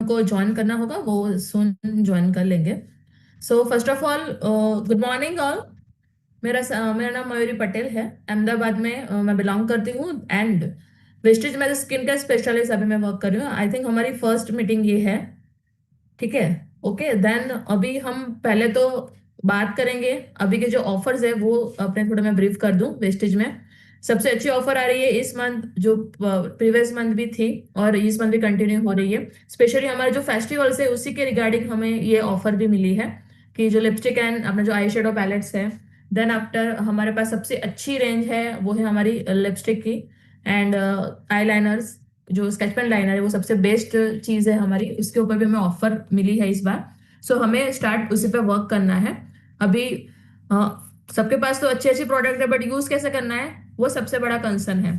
को ज्वाइन करना होगा वो सुन ज्वाइन कर लेंगे। So first of all, good morning all. मेरा नाम मयूरी पटेल है। अहमदाबाद में मैं बिलोंग करती हूँ एंड वेस्टेज में स्किन केयर स्पेशलिस्ट अभी मैं वर्क कर रही हूँ। आई थिंक हमारी फर्स्ट मीटिंग ये है। ठीक है। ओके देन अभी हम पहले तो बात करेंगे अभी के जो ऑफर्स है वो अपने थोड़ा मैं ब्रीफ कर दूं। वेस्टेज में सबसे अच्छी ऑफर आ रही है इस मंथ, जो प्रीवियस मंथ भी थी और इस मंथ भी कंटिन्यू हो रही है। स्पेशली हमारे जो फेस्टिवल्स है उसी के रिगार्डिंग हमें ये ऑफर भी मिली है कि जो लिपस्टिक एंड अपने जो आई शेडो पैलेट्स है, देन आफ्टर हमारे पास सबसे अच्छी रेंज है वो है हमारी लिपस्टिक की एंड आई लाइनर्स। जो स्केच पेन लाइनर है वो सबसे बेस्ट चीज है हमारी, उसके ऊपर भी हमें ऑफर मिली है इस बार। सो हमें स्टार्ट उसी पे वर्क करना है अभी। सबके पास तो अच्छी अच्छी प्रोडक्ट है बट यूज कैसे करना है वो सबसे बड़ा कंसर्न है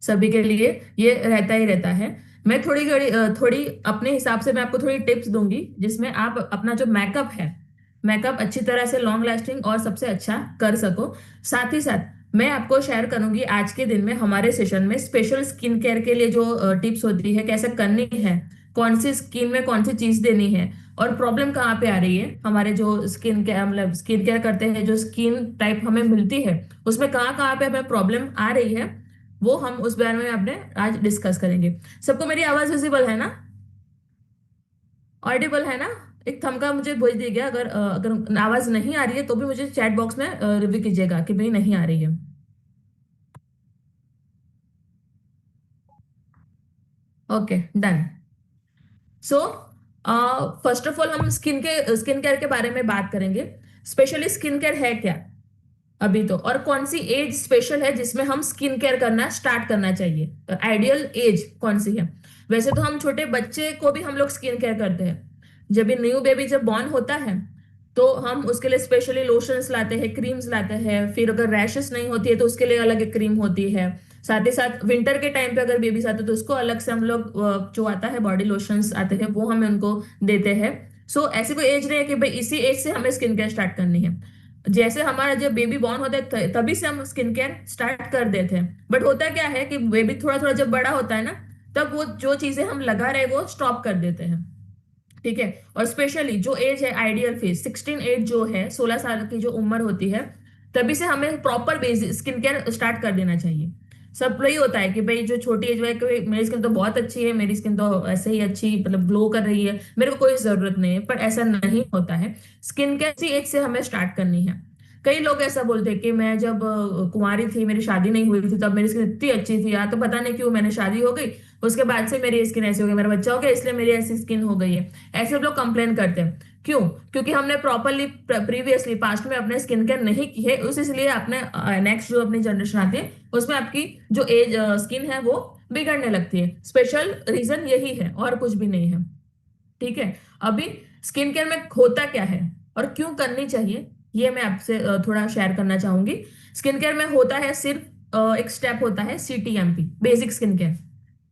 सभी के लिए। ये रहता ही रहता है। मैं थोड़ी अपने हिसाब से मैं आपको थोड़ी टिप्स दूंगी जिसमें आप अपना जो मेकअप है, मेकअप अच्छी तरह से लॉन्ग लास्टिंग और सबसे अच्छा कर सको। साथ ही साथ मैं आपको शेयर करूंगी आज के दिन में हमारे सेशन में स्पेशल स्किन केयर के लिए जो टिप्स होती है, कैसे करनी है, कौन सी स्किन में कौन सी चीज देनी है और प्रॉब्लम कहाँ पे आ रही है। हमारे जो स्किन केयर मतलब स्किन केयर करते हैं, जो स्किन टाइप हमें मिलती है उसमें कहाँ कहाँ पे हमें प्रॉब्लम आ रही है, वो हम उस बारे में अपने आज डिस्कस करेंगे। सबको मेरी आवाज विजिबल है ना, ऑडिबल है ना? एक थंब का मुझे भेज दीजिएगा अगर आवाज नहीं आ रही है तो भी मुझे चैट बॉक्स में रिव्यू कीजिएगा कि भाई नहीं आ रही है। Okay done. So first of all हम स्किन केयर के बारे में बात करेंगे। स्पेशली स्किन केयर है क्या अभी तो, और कौन सी एज स्पेशल है जिसमें हम स्किन केयर करना स्टार्ट करना चाहिए, आइडियल एज कौन सी है। वैसे तो हम छोटे बच्चे को भी हम लोग स्किन केयर करते हैं। जब भी न्यू बेबी जब बॉर्न होता है तो हम उसके लिए स्पेशली लोशंस लाते हैं, क्रीम्स लाते हैं। फिर अगर रैशेस नहीं होती है तो उसके लिए अलग एक क्रीम होती है। साथ ही साथ विंटर के टाइम पे अगर बेबीज आते हैं तो उसको अलग से हम लोग जो आता है बॉडी लोशंस आते हैं वो हम उनको देते हैं। सो ऐसी कोई एज नहीं है कि भाई इसी एज से हमें स्किन केयर स्टार्ट करनी है। जैसे हमारा जब बेबी बॉर्न होता है तभी से हम स्किन केयर स्टार्ट कर देते हैं। बट होता क्या है कि बेबी थोड़ा थोड़ा जब बड़ा होता है ना, तब वो जो चीजें हम लगा रहे वो स्टॉप कर देते हैं। ठीक है। और स्पेशली जो एज है आइडियल फेज 16 एज जो है, 16 साल की जो उम्र होती है, तभी से हमें proper basic skin care start कर देना चाहिए। सब यही होता है कि भाई जो छोटी एज है कि मेरी स्किन तो बहुत अच्छी है, मेरी स्किन तो ऐसे ही अच्छी मतलब ग्लो कर रही है, मेरे को कोई जरूरत नहीं है, पर ऐसा नहीं होता है। स्किन केयर इसी एज से हमें स्टार्ट करनी है। कई लोग ऐसा बोलते हैं कि मैं जब कुंवारी थी, मेरी शादी नहीं हुई थी, तब मेरी स्किन इतनी अच्छी थी यार, तो पता नहीं क्यों मैंने शादी हो गई उसके बाद से मेरी स्किन ऐसी हो गई, मेरा बच्चा हो गया इसलिए मेरी ऐसी स्किन हो गई है। ऐसे लोग कंप्लेन करते हैं। क्यों? क्योंकि हमने प्रॉपरली प्रीवियसली पास्ट में अपने स्किन केयर नहीं की है, उस इसलिए अपने नेक्स्ट जो अपनी जनरेशन आती है उसमें आपकी जो एज स्किन है वो बिगड़ने लगती है। स्पेशल रीजन यही है और कुछ भी नहीं है। ठीक है। अभी स्किन केयर में होता क्या है और क्यों करनी चाहिए ये मैं आपसे थोड़ा शेयर करना चाहूंगी। स्किन केयर में होता है सिर्फ एक स्टेप होता है CTMP, बेसिक स्किन केयर।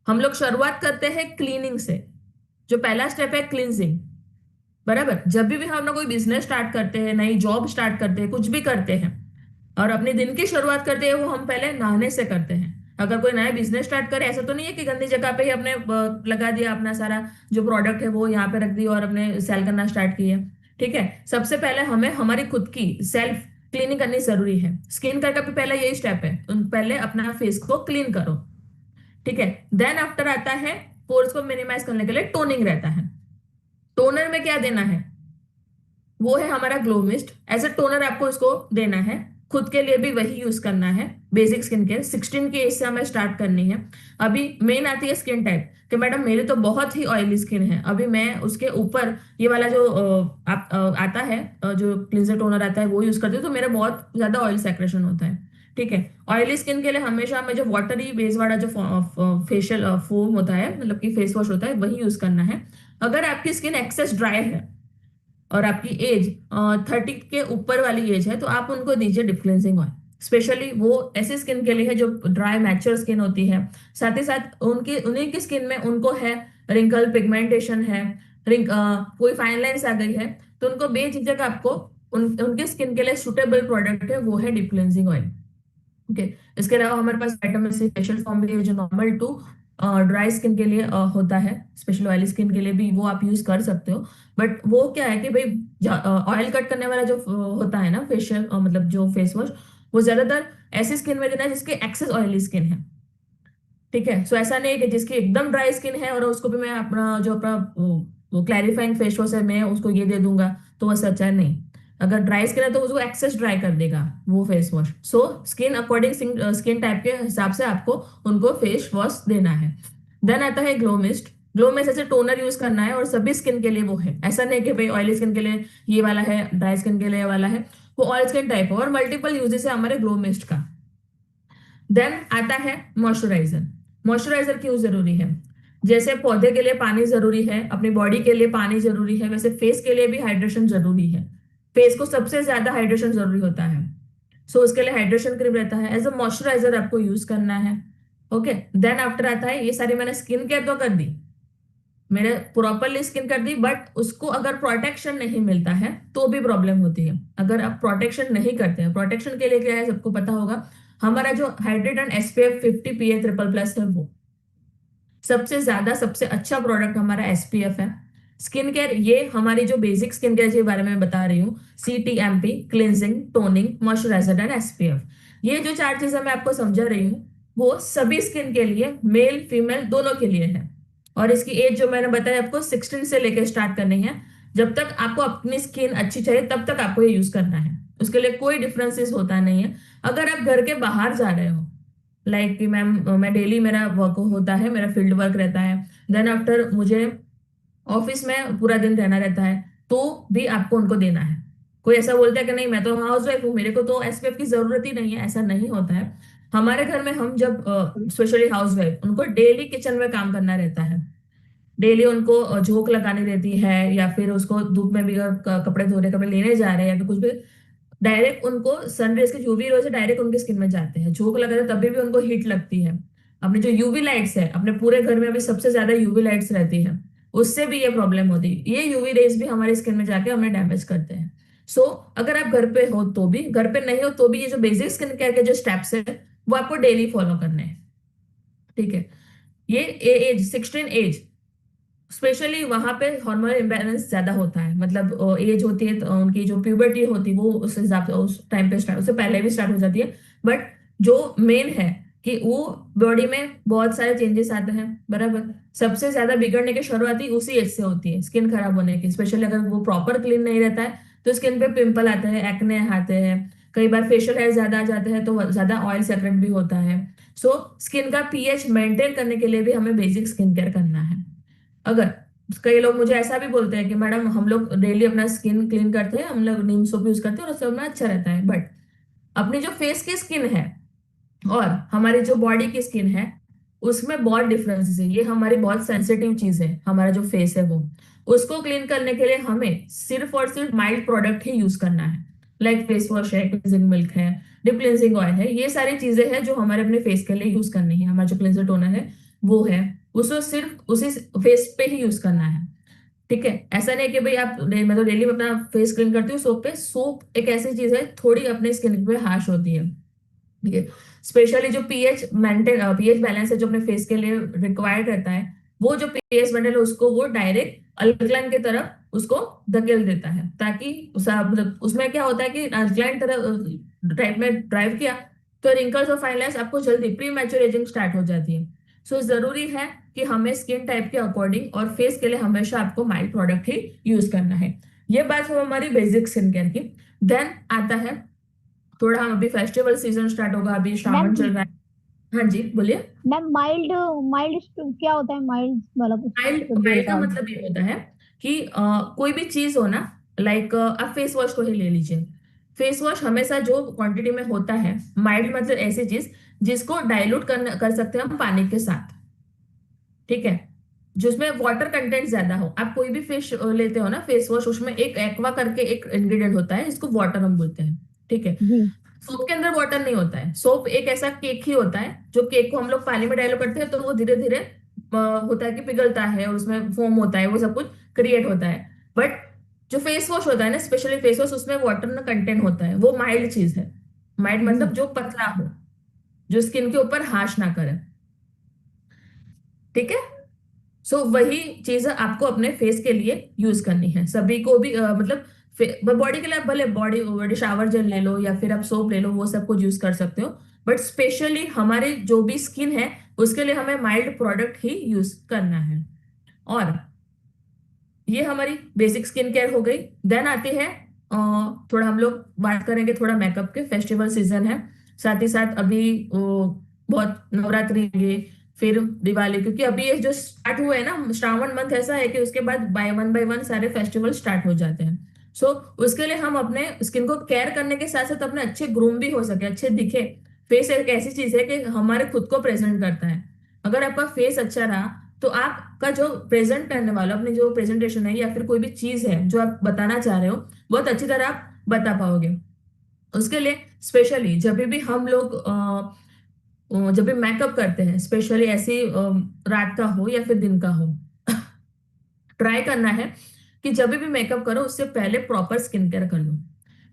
हम लोग शुरुआत करते हैं क्लीनिंग से। जो पहला स्टेप है क्लींजिंग, बराबर। जब भी हम लोग कोई बिजनेस स्टार्ट करते हैं, नई जॉब स्टार्ट करते हैं, कुछ भी करते हैं और अपने दिन की शुरुआत करते हैं वो हम पहले नहाने से करते हैं। अगर कोई नया बिजनेस स्टार्ट करे, ऐसा तो नहीं है कि गंदी जगह पे ही अपने लगा दिया अपना सारा जो प्रोडक्ट है वो यहाँ पे रख दिया और अपने सेल करना स्टार्ट किया। ठीक है। सबसे पहले हमें हमारी खुद की सेल्फ क्लीनिंग करनी जरूरी है। स्किन केयर का भी पहला यही स्टेप है, पहले अपना फेस को क्लीन करो। ठीक है। देन आफ्टर आता है पोर्स को मिनिमाइज करने के लिए टोनिंग रहता है। टोनर में क्या देना है वो है हमारा glow mist. As a toner आपको इसको देना है। खुद के लिए भी वही यूज करना है। बेसिक स्किन केयर 16 की एज से हमें स्टार्ट करनी है। अभी मेन आती है स्किन टाइप कि मैडम मेरी तो बहुत ही ऑयली स्किन है, अभी मैं उसके ऊपर ये वाला जो आता है जो क्लिंजर टोनर आता है वो यूज करती हूँ तो मेरा बहुत ज्यादा ऑयल सेक्रेशन होता है। ठीक है। ऑयली स्किन के लिए हमेशा हमें जो वाटरी बेस वाला जो फेशियल फोम होता है मतलब कि फेस वॉश होता है वही यूज करना है। अगर आपकी स्किन एक्सेस ड्राई है और आपकी एज 30 के ऊपर वाली एज है तो आप उनको दीजिए डिप क्लेंजिंग ऑयल। स्पेशली वो ऐसी स्किन के लिए है जो ड्राई मैच्योर स्किन होती है। साथ ही साथ उनकी उन्हीं की स्किन में उनको है रिंकल पिगमेंटेशन है, कोई फाइन लाइंस आ गई है, तो उनको बेझिझक आपको उनके स्किन के लिए सुटेबल प्रोडक्ट है वो है डिप क्लेंजिंग ऑयल। ओके। इसके अलावा हमारे पास विटामिन C फेशियल फॉर्म भी है जो नॉर्मल टू ड्राई स्किन के लिए होता है, स्पेशली ऑयली स्किन के लिए भी वो आप यूज कर सकते हो। बट वो क्या है कि भाई ऑयल कट करने वाला जो होता है ना फेशियल, मतलब जो फेस वॉश, वो ज्यादातर ऐसी स्किन में देना है जिसकी एक्सेस ऑयली स्किन है। ठीक है, सो ऐसा नहीं है कि जिसकी एकदम ड्राई स्किन है और उसको भी मैं अपना जो अपना वो क्लैरिफाइंग फेस वॉश है मैं उसको ये दे दूंगा, तो वैसे अच्छा है नहीं। अगर ड्राई स्किन है तो उसको एक्सेस ड्राई कर देगा वो face wash. So skin according skin type के हिसाब से आपको उनको फेस वॉश देना है। देन आता है ग्लो मिस्ट। ग्लो मिस्ट ऐसे टोनर यूज करना है और सभी स्किन के लिए वो है, ऐसा नहीं कि भाई ऑयली स्किन के लिए ये वाला है, ड्राई स्किन के लिए ये वाला है। वो ऑयल स्किन टाइप है और मल्टीपल यूजेस है हमारे ग्लो मिस्ट का। देन आता है मॉइस्चराइजर। मॉइस्चराइजर क्यों जरूरी है? जैसे पौधे के लिए पानी जरूरी है, अपनी बॉडी के लिए पानी जरूरी है, वैसे फेस के लिए भी हाइड्रेशन जरूरी है। फेस को सबसे ज्यादा हाइड्रेशन जरूरी होता है। सो उसके लिए हाइड्रेशन क्रीम रहता है, एज अ मॉइस्चराइजर आपको यूज करना है। ओके, देन आफ्टर आता है, ये सारी मैंने स्किन केयर तो कर दी, मैंने प्रॉपरली स्किन कर दी, बट उसको अगर प्रोटेक्शन नहीं मिलता है तो भी प्रॉब्लम होती है। अगर आप प्रोटेक्शन नहीं करते हैं, प्रोटेक्शन के लिए क्या है सबको पता होगा, हमारा जो hydrate and SPF 50 PA triple plus है, वो सबसे ज्यादा सबसे अच्छा प्रोडक्ट हमारा SPF है। स्किन केयर, ये हमारी जो बेसिक स्किन केयर के बारे में बता रही हूँ, CTMP, cleansing, toning, moisturiser and SPF, ये जो चार चीजें मैं आपको समझा रही हूँ, वो सभी स्किन के लिए, मेल फीमेल दोनों के लिए है। और इसकी एज जो मैंने बताया आपको 16 से लेकर स्टार्ट करनी है। जब तक आपको अपनी स्किन अच्छी चाहिए तब तक आपको ये यूज करना है, उसके लिए कोई डिफरेंसेस होता नहीं है। अगर आप घर के बाहर जा रहे हो, लाइक कि मैम मैं डेली मेरा वर्क होता है, मेरा फील्ड वर्क रहता है, देन आफ्टर मुझे ऑफिस में पूरा दिन रहना रहता है, तो भी आपको उनको देना है। कोई ऐसा बोलता है कि नहीं मैं तो हाउस वाइफ हूँ, मेरे को तो SPF की जरूरत ही नहीं है, ऐसा नहीं होता है। हमारे घर में हम जब स्पेशली हाउस वाइफ, उनको डेली किचन में काम करना रहता है, डेली उनको झोंक लगानी रहती है, या फिर उसको धूप में भी अगर कपड़े धो रहे, कपड़े लेने जा रहे हैं या फिर कुछ भी, डायरेक्ट उनको सनरेज के यूवी रे से डायरेक्ट उनकी स्किन में जाते हैं, झोंक लगाते हैं तभी भी उनको हीट लगती है। अपने जो यूवी लाइट्स है, अपने पूरे घर में अभी सबसे ज्यादा यूवी लाइट्स रहती है, उससे भी ये प्रॉब्लम होती है। ये यूवी रेज भी हमारी स्किन में जाके हमें डैमेज करते हैं। सो अगर आप घर पे हो तो भी, घर पे नहीं हो तो भी, ये जो बेसिक स्किन केयर के जो स्टेप्स है वो आपको डेली फॉलो करने हैं। ठीक है, ये एज 16 एज, स्पेशली वहां पे हार्मोनल इम्बैलेंस ज्यादा होता है, मतलब एज होती है तो उनकी जो प्यूबर्टी होती है वो उस हिसाब से उस टाइम पे स्टार्ट, उससे पहले भी स्टार्ट हो जाती है। बट जो मेन है कि वो बॉडी में बहुत सारे चेंजेस आते हैं, बराबर। सबसे ज्यादा बिगड़ने की शुरुआती उसी एज से होती है, स्किन खराब होने की, स्पेशली अगर वो प्रॉपर क्लीन नहीं रहता है तो स्किन पे पिंपल आते हैं, एक्ने आते हैं, कई बार फेशियल हेयर ज्यादा आ जाते हैं, तो ज्यादा ऑयल सेक्रेट भी होता है। सो स्किन का पीएच मेंटेन करने के लिए भी हमें बेसिक स्किन केयर करना है। अगर कई लोग मुझे ऐसा भी बोलते हैं कि मैडम हम लोग डेली अपना स्किन क्लीन करते हैं, हम लोग नीम सोप यूज करते हैं और उससे हमें अच्छा रहता है, बट अपनी जो फेस की स्किन है और हमारी जो बॉडी की स्किन है, उसमें बहुत डिफरेंसेस है। ये हमारी बहुत सेंसिटिव चीज है, हमारा जो फेस है वो, उसको क्लीन करने के लिए हमें सिर्फ और सिर्फ माइल्ड प्रोडक्ट ही यूज करना है। लाइक फेस वॉश है, क्लींजिंग मिल्क है, डीप क्लींजिंग ऑयल है, ये सारी चीजें हैं जो हमारे अपने फेस के लिए यूज करनी है। हमारा जो क्लींजर टोनर है वो है, उसको सिर्फ उसी फेस पे ही यूज करना है। ठीक है, ऐसा नहीं कि भाई आप मैं तो डेली अपना फेस क्लीन करती हूँ सोप पे, सोप एक ऐसी चीज है थोड़ी अपने स्किन पे हार्श होती है। ठीक है, स्पेशली जो पीएच बैलेंस है जो अपने फेस के लिए रिक्वायर्ड रहता है, वो जो पीएच मेंटेन है उसको वो डायरेक्ट अल्कलाइन की तरफ उसको धकेल देता है, ताकि मतलब उसमें क्या होता है कि अल्कलाइन तरफ टाइप में ड्राइव किया तो रिंकल्स और फाइन लाइंस आपको जल्दी प्री मैच्योर एजिंग स्टार्ट हो जाती है। सो जरूरी है कि हमें स्किन टाइप के अकॉर्डिंग और फेस के लिए हमेशा आपको माइल्ड प्रोडक्ट ही यूज करना है। ये बात हो हमारी बेसिक स्किन केयर की। देन आता है, थोड़ा हम अभी फेस्टिवल सीजन स्टार्ट होगा, अभी मैम श्रावण चल रहा है। हाँ जी बोलिए। मैम माइल्ड माइल्ड क्या होता है? माइल्ड वाला कुछ माइल्ड, तो माइल्ड का बता दो। मतलब ये होता है कि कोई भी चीज हो ना, लाइक आप फेस वॉश को ही ले लीजिए। फेस वॉश हमेशा जो क्वांटिटी में होता है, माइल्ड मतलब ऐसी चीज जिसको डाइल्यूट कर सकते हैं हम पानी के साथ। ठीक है, जिसमें वाटर कंटेंट ज्यादा हो। आप कोई भी फिश लेते हो ना फेस वॉश, उसमें एक एक्वा करके एक इंग्रेडिएंट होता है जिसको वाटर हम बोलते हैं। ठीक है, जी। सोप के अंदर वाटर नहीं होता है, सोप एक ऐसा केक ही होता है जो केक को हम लोग पानी में डाइल्यूट करते हैं तो वो धीरे धीरे होता है कि पिघलता है और उसमें फोम होता है, वो सब कुछ क्रिएट होता है। बट जो फेस वॉश होता है ना, स्पेशली फेस वॉश, उसमें वाटर ना कंटेंट होता है, वो माइल्ड चीज है। माइल्ड जी। मतलब जो पतला हो, जो स्किन के ऊपर हाश ना करे। ठीक है। सो वही चीज आपको अपने फेस के लिए यूज करनी है, सभी को भी मतलब बॉडी के लिए आप भले बॉडी बॉडी शावर जेल ले लो या फिर आप सोप ले लो, वो सब कुछ यूज कर सकते हो। बट स्पेशली हमारे जो भी स्किन है उसके लिए हमें माइल्ड प्रोडक्ट ही यूज करना है। और ये हमारी बेसिक स्किन केयर हो गई। देन आती है थोड़ा हम लोग बात करेंगे थोड़ा मेकअप के, फेस्टिवल सीजन है, साथ ही साथ अभी बहुत नवरात्रि है, फिर दिवाली, क्योंकि अभी ये जो स्टार्ट हुए हैं ना, श्रावण मंथ ऐसा है कि उसके बाद बाय वन सारे फेस्टिवल स्टार्ट हो जाते हैं। सो उसके लिए हम अपने स्किन को केयर करने के साथ साथ अपने अच्छे ग्रूम भी हो सके, अच्छे दिखे। फेस एक ऐसी चीज है कि हमारे खुद को प्रेजेंट करता है। अगर आपका फेस अच्छा रहा तो आपका जो प्रेजेंट करने वाला अपनी जो प्रेजेंटेशन है या फिर कोई भी चीज है जो आप बताना चाह रहे हो बहुत अच्छी तरह आप बता पाओगे। उसके लिए स्पेशली जब भी हम लोग जब भी मेकअप करते हैं, स्पेशली ऐसी रात का हो या फिर दिन का हो, ट्राई करना है कि जब भी मेकअप करो उससे पहले प्रॉपर स्किन केयर कर लो।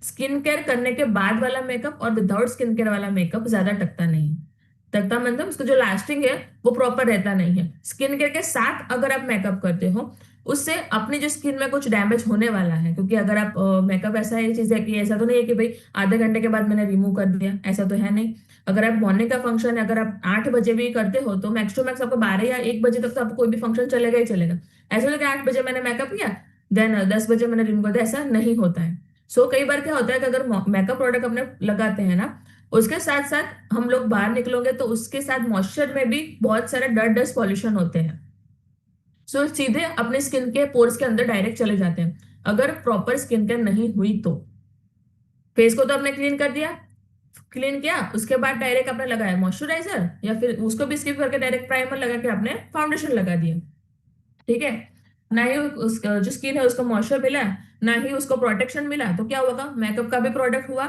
स्किन केयर करने के बाद वाला मेकअप और विदाउट स्किन केयर वाला मेकअप ज्यादा टकता नहीं है। टकता मतलब उसका जो लास्टिंग है वो प्रॉपर रहता नहीं है। स्किन केयर के साथ अगर आप मेकअप करते हो उससे अपनी जो स्किन में कुछ डैमेज होने वाला है, क्योंकि अगर आप मेकअप ऐसा एक चीज है कि ऐसा तो नहीं है कि भाई आधे घंटे के बाद मैंने रिमूव कर दिया, ऐसा तो है नहीं। अगर आप मॉर्निंग का फंक्शन है, अगर आप 8 बजे भी करते हो तो मैक्स टू मैक्स आपको 12 या 1 बजे तक तो आपको कोई भी फंक्शन चलेगा ही चलेगा। ऐसा तो कि 8 बजे मैंने मेकअप किया देन 10 बजे मैंने रिमूव कर दिया, ऐसा नहीं होता है। सो कई बार क्या होता है कि अगर मेकअप प्रोडक्ट अपने लगाते हैं ना, उसके साथ साथ हम लोग बाहर निकलोगे तो उसके साथ मॉइस्चर में भी बहुत सारे डस्ट पॉल्यूशन होते हैं। सो सीधे अपने स्किन के पोर्स के अंदर डायरेक्ट चले जाते हैं। अगर प्रॉपर स्किन केयर नहीं हुई तो फेस को तो आपने क्लीन कर दिया, क्लीन किया उसके बाद डायरेक्ट आपने लगाया मॉइस्चराइजर या फिर उसको भी स्किप करके डायरेक्ट प्राइमर लगा के आपने फाउंडेशन लगा दिया। ठीक है। ना ही उसका जो स्किन है उसको मॉइस्चर मिला, ना ही उसको प्रोटेक्शन मिला, तो क्या होगा, मेकअप का भी प्रोडक्ट हुआ,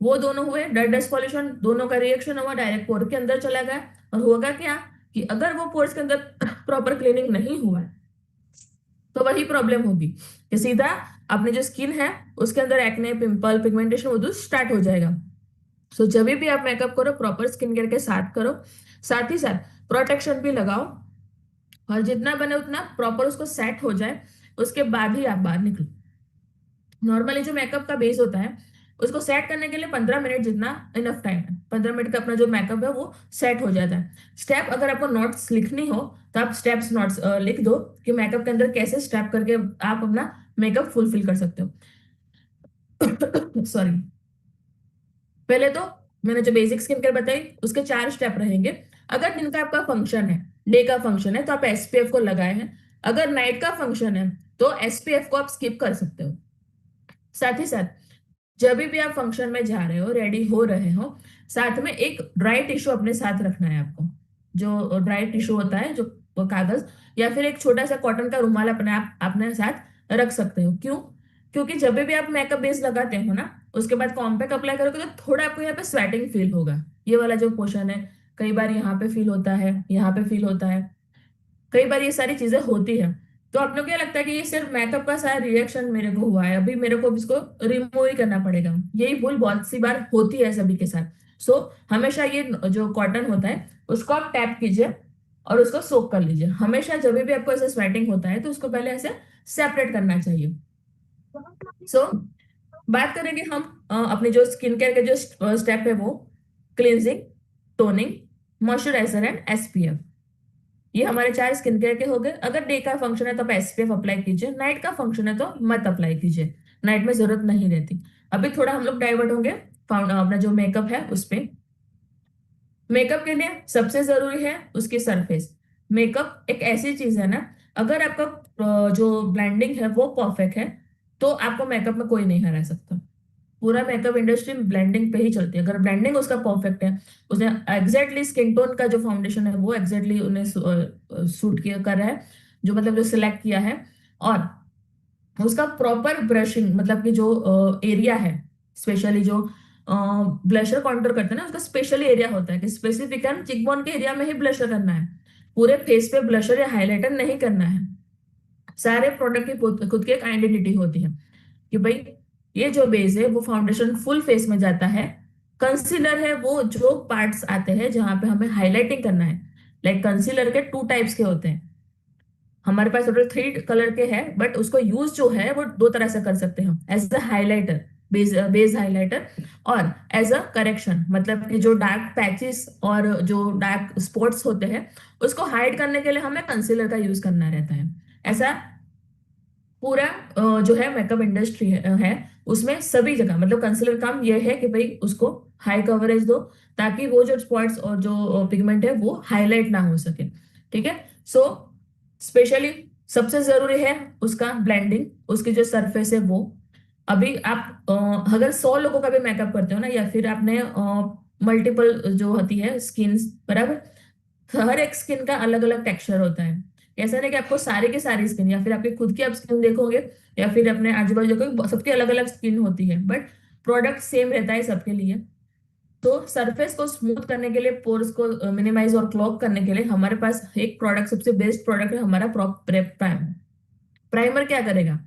वो दोनों हुए, डस्ट पॉल्यूशन दोनों का रिएक्शन हुआ, डायरेक्ट पोर के अंदर चला गया। और होगा क्या कि अगर वो पोर्स के अंदर प्रॉपर क्लीनिंग नहीं हुआ तो वही प्रॉब्लम होगी कि सीधा अपनी जो स्किन है उसके अंदर एक्ने, पिंपल, पिगमेंटेशन वो स्टार्ट हो जाएगा। सो जब भी आप मेकअप करो प्रॉपर स्किन केयर के साथ करो, साथ ही साथ प्रोटेक्शन भी लगाओ, और जितना बने उतना प्रॉपर उसको सेट हो जाए उसके बाद ही आप बाहर निकलो। नॉर्मली जो मेकअप का बेस होता है उसको सेट करने के लिए 15 मिनट जितना इनफ टाइम है। 15 मिनट का अपना जो मेकअप है वो सेट हो जाता है। स्टेप अगर आपको नोट्स लिखनी हो तो आप स्टेप्स नोट्स लिख दो कि मेकअप के अंदर कैसे स्टेप करके आप अपना मेकअप फुलफिल कर सकते हो। सॉरी। पहले तो मैंने जो बेसिक स्किन केयर बताई उसके 4 स्टेप रहेंगे। अगर दिन का आपका फंक्शन है, डे का फंक्शन है, तो आप एसपीएफ को लगाए हैं। अगर नाइट का फंक्शन है तो एसपीएफ को आप स्किप कर सकते हो। साथ ही साथ जब भी आप फंक्शन में जा रहे हो, रेडी हो रहे हो, साथ में एक ड्राई टिश्यू अपने साथ रखना है आपको। जो ड्राई टिश्यू होता है, जो वो कागज या फिर एक छोटा सा कॉटन का रुमाल अपने आप अपने साथ रख सकते हो। क्यों? क्योंकि जब भी आप मेकअप बेस लगाते हो ना उसके बाद कॉम्पैक्ट अप्लाई करोगे तो थोड़ा आपको यहाँ पे स्वेटिंग फील होगा। ये वाला जो पोर्शन है कई बार यहाँ पे फील होता है, यहाँ पे फील होता है, कई बार ये सारी चीजें होती है। तो आपको क्या लगता है कि ये सिर्फ मेकअप का सारा रिएक्शन मेरे को हुआ है, अभी मेरे को इसको रिमूव ही करना पड़ेगा। यही भूल बहुत सी बार होती है सभी के साथ। सो हमेशा ये जो कॉटन होता है उसको आप टैप कीजिए और उसको सोक कर लीजिए। हमेशा जब भी आपको ऐसे स्वेटिंग होता है तो उसको पहले ऐसे सेपरेट करना चाहिए। सो बात करेंगे हम अपने जो स्किन केयर के जो स्टेप है वो cleansing, toning, moisturiser and SPF. ये हमारे 4 स्किन केयर के हो गए। अगर डे का फंक्शन है तो आप एसपीएफ अप्लाई कीजिए, नाइट का फंक्शन है तो मत अप्लाई कीजिए, नाइट में जरूरत नहीं रहती। अभी थोड़ा हम लोग डाइवर्ट होंगे अपना जो मेकअप है उस पे। मेकअप के लिए सबसे जरूरी है उसकी सरफेस। मेकअप एक ऐसी चीज है ना, अगर आपका जो ब्लेंडिंग है वो परफेक्ट है तो आपको मेकअप में कोई नहीं हरा सकता। पूरा मेकअप इंडस्ट्री ब्लेंडिंग पे ही चलती है। अगर ब्लेंडिंग उसका परफेक्ट है, उसने एग्जैक्टली स्किन टोन का जो फाउंडेशन है वो एग्जैक्टली उन्हें सूट किया कर रहा है, जो मतलब जो सिलेक्ट किया है, और उसका प्रॉपर ब्रशिंग मतलब कि जो एरिया है, स्पेशली जो ब्लशर कॉन्टूर करते हैं ना उसका स्पेशल एरिया होता है कि स्पेसिफिक चिकबोन के एरिया में ही ब्लशर करना है, पूरे फेस पे ब्लशर या हाइलाइटर नहीं करना है। सारे प्रोडक्ट की खुद की एक आइडेंटिटी होती है कि भाई ये जो बेस है वो फाउंडेशन फुल फेस में जाता है, कंसीलर है वो जो पार्ट्स आते हैं जहां पे हमें हाईलाइटिंग करना है, लाइक कंसीलर के टू टाइप्स के होते हैं। हमारे पास टोटल 3 कलर के हैं, बट उसको यूज जो है वो दो तरह से कर सकते हैं हम, as a highlighter, base highlighter, और एज अ करेक्शन, मतलब कि जो डार्क पैचेस और जो डार्क स्पॉट्स होते हैं उसको हाइड करने के लिए हमें कंसीलर का यूज करना रहता है। ऐसा पूरा जो है मेकअप इंडस्ट्री है, उसमें सभी जगह मतलब कंसीलर काम ये है कि भाई उसको हाई कवरेज दो, ताकि वो जो स्पॉट्स और जो पिगमेंट है वो हाईलाइट ना हो सके। ठीक है। सो स्पेशली सबसे जरूरी है उसका ब्लेंडिंग, उसकी जो सरफेस है वो। अभी आप अगर 100 लोगों का भी मेकअप करते हो ना, या फिर आपने मल्टीपल जो होती है स्किन, बराबर, हर एक स्किन का अलग अलग टेक्सचर होता है। ऐसा नहीं कि आपको सारी की सारी स्किन, या फिर आपकी खुद की आप स्किन देखोगे, या फिर अपने आजू बाजू देखोगे, सबकी अलग अलग स्किन होती है, बट प्रोडक्ट सेम रहता है सबके लिए। तो सरफेस को स्मूथ करने के लिए, पोर्स को मिनिमाइज और क्लॉग करने के लिए हमारे पास एक प्रोडक्ट, सबसे बेस्ट प्रोडक्ट है हमारा प्राइम। प्राइमर क्या करेगा?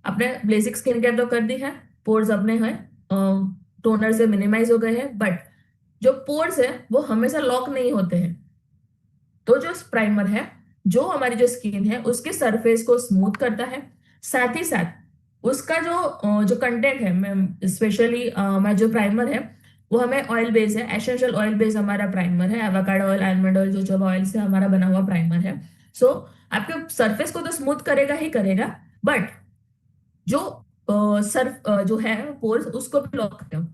अपने बेसिक स्किन केयर तो कर दी है, पोर्स अपने हैं टोनर से मिनिमाइज हो गए हैं, बट जो पोर्स है वो हमेशा लॉक नहीं होते हैं। तो जो प्राइमर है, जो हमारी जो स्किन है उसके सरफेस को स्मूथ करता है, साथ ही साथ उसका जो कंटेंट है, मैं स्पेशली मैं जो प्राइमर है वो हमें ऑयल बेस है, एसेंशियल ऑयल बेस हमारा प्राइमर है, एवोकाडो ऑयल, आलमंड ऑयल, जो जो ऑयल से हमारा बना हुआ प्राइमर है। सो आपके सरफेस को तो स्मूथ करेगा ही करेगा, बट जो सर्फ जो है पोर्स उसको भी लॉक करेगा,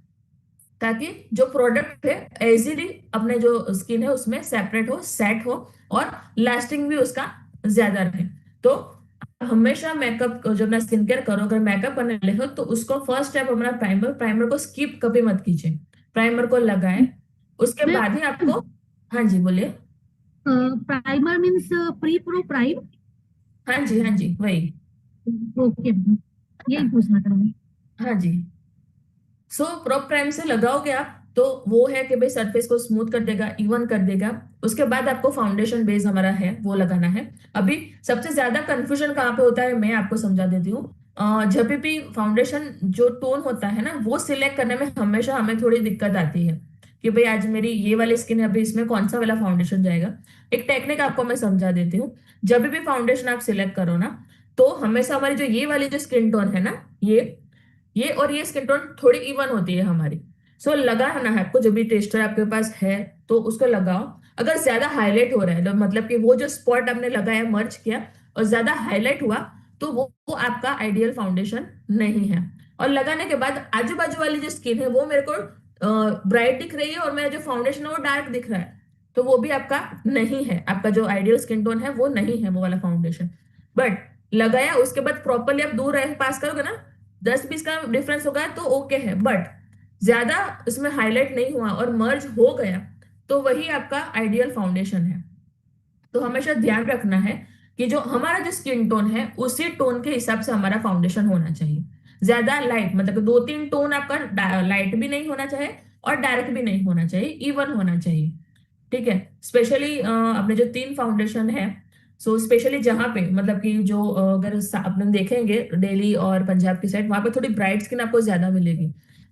ताकि जो प्रोडक्ट है इजीली अपने जो स्किन है उसमें सेपरेट हो, सेट हो, और लास्टिंग भी उसका ज्यादा रहे। तो हमेशा मेकअप जब ना स्किन केयर करो, अगर मेकअप करने वाले हो तो उसको फर्स्ट स्टेप अपना प्राइमर, प्राइमर को स्किप कभी मत कीजिए। प्राइमर को लगाए, उसके मैम, बाद ही आपको। हाँ जी बोलिए। Primer means pre pro prime. हाँ जी वही। ओके मैम, यही पूछना था मैम। हाँ जी। सो प्रो प्राइम से लगाओगे आप तो वो है कि भाई सरफेस को स्मूथ कर देगा, इवन कर देगा। उसके बाद आपको फाउंडेशन बेस हमारा है वो लगाना है। अभी सबसे ज्यादा कंफ्यूजन कहाँ पे होता है मैं आपको समझा देती हूँ। जब भी फाउंडेशन जो टोन होता है ना वो सिलेक्ट करने में हमेशा हमें थोड़ी दिक्कत आती है, कि भाई आज मेरी ये वाली स्किन है, अभी इसमें कौन सा वाला फाउंडेशन जाएगा। एक टेक्निक आपको मैं समझा देती हूँ। जब भी फाउंडेशन आप सिलेक्ट करो ना, तो हमेशा हमारी जो ये वाली जो स्किन टोन है ना, ये और ये स्किन टोन थोड़ी इवन होती है हमारी। सो लगाना है आपको, जब भी टेस्टर आपके पास है तो उसको लगाओ। अगर ज्यादा हाईलाइट हो रहा है तो मतलब कि वो जो स्पॉट आपने लगाया, मर्ज किया, और ज्यादा हाईलाइट हुआ, तो वो आपका आइडियल फाउंडेशन नहीं है। और लगाने के बाद आजू बाजू वाली जो स्किन है वो मेरे को ब्राइट दिख रही है, और मेरा जो फाउंडेशन है वो डार्क दिख रहा है, तो वो भी आपका नहीं है, आपका जो आइडियल स्किन टोन है वो नहीं है वो वाला फाउंडेशन। बट लगाया उसके बाद प्रॉपरली आप दूर रह पास करोगे ना, 10-20 का डिफरेंस होगा तो ओके है, बट ज्यादा इसमें हाईलाइट नहीं हुआ और मर्ज हो गया, तो वही आपका आइडियल फाउंडेशन है। तो हमेशा ध्यान रखना है कि जो हमारा जो स्किन टोन है उसी टोन के हिसाब से हमारा फाउंडेशन होना चाहिए। ज्यादा लाइट मतलब कि 2-3 टोन आपका लाइट भी नहीं होना चाहिए और डार्क भी नहीं होना चाहिए, इवन होना चाहिए। ठीक है। स्पेशली अपने जो 3 फाउंडेशन है, सो स्पेशली जहाँ पे मतलब कि जो अगर अपने देखेंगे दिल्ली और पंजाब की साइड, वहां पे थोड़ी ब्राइट स्किन आपको ज्यादा मिलेगी।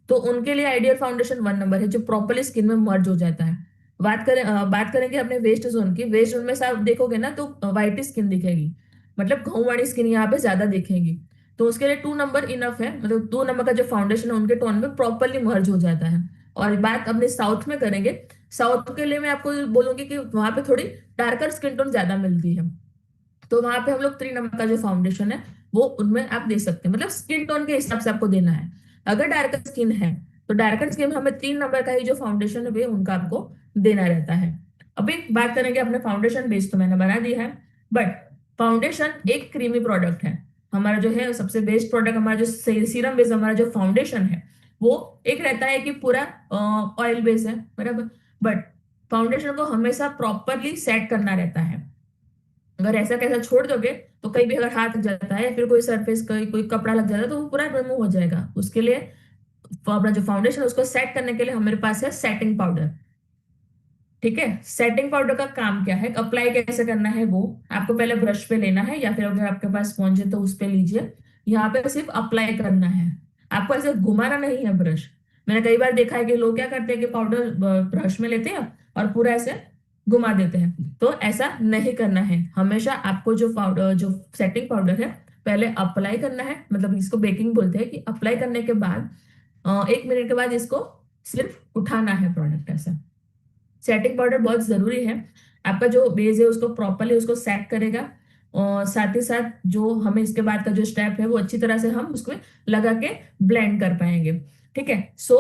तो उनके लिए आइडियल फाउंडेशन 1 नंबर है, जो प्रॉपरली स्किन में मर्ज हो जाता है। बात करेंगे अपने वेस्ट जोन की। वेस्ट जोन में से आप देखोगे ना तो वाइट स्किन दिखेगी, मतलब घाव वाली स्किन यहाँ पे ज्यादा दिखेगी। तो उसके लिए 2 नंबर इनफ है, मतलब 2 नंबर का जो फाउंडेशन है उनके टोन में प्रॉपरली मर्ज हो जाता है। और बात अपने साउथ में करेंगे, साउथ के लिए मैं आपको बोलूंगी कि वहां पे थोड़ी डार्कर स्किन टोन ज्यादा मिलती है। तो वहां पे हम लोग 3 नंबर का जो फाउंडेशन है वो उनमें आप दे सकते हैं, मतलब स्किन टोन के हिसाब से आपको देना है। अगर डार्कर स्किन है तो डार्कर स्किन में हमें 3 नंबर का ही जो फाउंडेशन है वे उनका आपको देना रहता है। अभी बात करेंगे अपने फाउंडेशन बेस, तो मैंने बना दिया है, बट फाउंडेशन एक क्रीमी प्रोडक्ट है। हमारा जो है सबसे बेस्ट प्रोडक्ट, हमारा जो सीरम बेस हमारा जो फाउंडेशन है वो एक रहता है कि पूरा ऑयल बेस है, बराबर, बट फाउंडेशन को हमेशा प्रॉपरली सेट करना रहता है। अगर ऐसा कैसा छोड़ दोगे तो कहीं भी अगर हाथ लग जाता है या फिर कोई सरफेस कोई कपड़ा लग जाता है तो वो पूरा रिमूव हो जाएगा। उसके लिए अपना जो फाउंडेशन है उसको सेट करने के लिए हमारे पास है सेटिंग पाउडर। ठीक है। सेटिंग पाउडर का काम क्या है, अप्लाई कैसे करना है, वो आपको पहले ब्रश पे लेना है, या फिर अगर आपके पास स्पॉन्ज है तो उस पे लीजिए। यहाँ पे सिर्फ अप्लाई करना है, आपको ऐसे घुमाना नहीं है ब्रश। मैंने कई बार देखा है कि लोग क्या करते हैं कि पाउडर ब्रश में लेते हैं और पूरा ऐसे घुमा देते हैं। तो ऐसा नहीं करना है, हमेशा आपको जो पाउडर, जो सेटिंग पाउडर है, पहले अप्लाई करना है, मतलब इसको बेकिंग बोलते हैं, कि अप्लाई करने के बाद 1 मिनट के बाद इसको सिर्फ उठाना है प्रोडक्ट। ऐसा सेटिंग पाउडर बहुत जरूरी है, आपका जो बेस है उसको प्रॉपरली उसको सेट करेगा। और साथ ही साथ जो हमें इसके बाद का जो स्टेप है वो अच्छी तरह से हम उसमें लगा के ब्लेंड कर पाएंगे। ठीक है। सो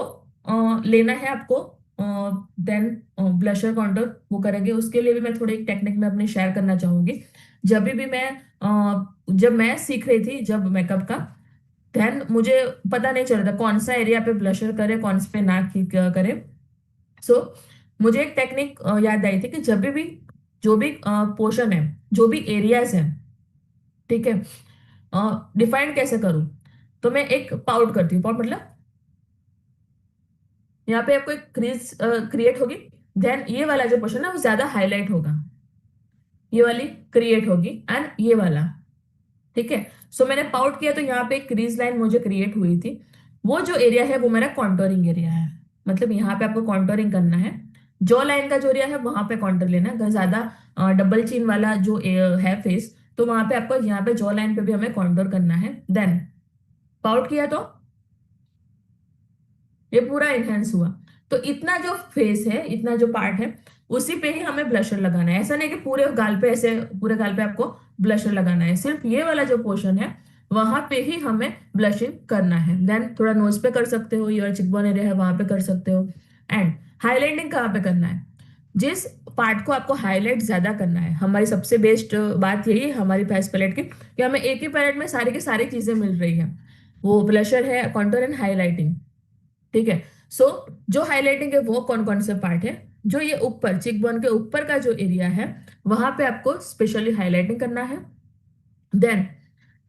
लेना है आपको, देन ब्लशर कॉन्टूर वो करेंगे। उसके लिए भी मैं थोड़ी एक टेक्निक में अपनी शेयर करना चाहूंगी। जब भी मैं जब मैं सीख रही थी जब मेकअप का, देन मुझे पता नहीं चल रहा था कौन सा एरिया पे ब्लशर करे, कौन से पे ना करे। सो मुझे एक टेक्निक याद आई थी कि जब भी जो भी पोर्शन है, जो भी एरियाज है, ठीक है, डिफाइन कैसे करूं। तो मैं एक पाउट करती हूँ, पाउट मतलब यहाँ पे आपको एक क्रीज क्रिएट होगी। देन ये वाला जो पोर्शन है वो ज्यादा हाईलाइट होगा, ये वाली क्रिएट होगी, एंड ये वाला। ठीक है। सो मैंने पाउट किया तो यहाँ पे एक क्रीज लाइन मुझे क्रिएट हुई थी। वो जो एरिया है वो मेरा कॉन्टोरिंग एरिया है, मतलब यहाँ पे आपको कॉन्टोरिंग करना है। जॉ लाइन का जो एरिया है वहां पे कॉन्टोर लेना है। अगर ज्यादा डबल चिन वाला जो है फेस, तो वहां पे आपको यहाँ पे जॉ लाइन पे भी हमें कॉन्टोर करना है। देन पाउट किया तो ये पूरा इनहेंस हुआ। तो इतना जो फेस है, इतना जो पार्ट है, उसी पे ही हमें ब्लशर लगाना है। ऐसा नहीं कि पूरे गाल पे, ऐसे पूरे गाल पे आपको ब्लशर लगाना है, सिर्फ ये वाला जो पोर्शन है वहां पे ही हमें ब्लशिंग करना है। देन थोड़ा नोज पे कर सकते हो, योर चिकबोन एरिया है वहां पे कर सकते हो। एंड हाईलाइटिंग कहाँ पे करना है, जिस पार्ट को आपको हाईलाइट ज्यादा करना है। हमारी सबसे बेस्ट बात यही है हमारी फेस पैलेट की, कि हमें एक ही पैलेट में सारी की सारी चीजें मिल रही है। वो ब्लशर है, कॉन्टूर एंड हाईलाइटिंग। ठीक है। सो जो हाईलाइटिंग है वो कौन कौन से पार्ट है, जो ये ऊपर चिक बोन के ऊपर का जो एरिया है वहां पे आपको स्पेशली हाईलाइटिंग करना है। देन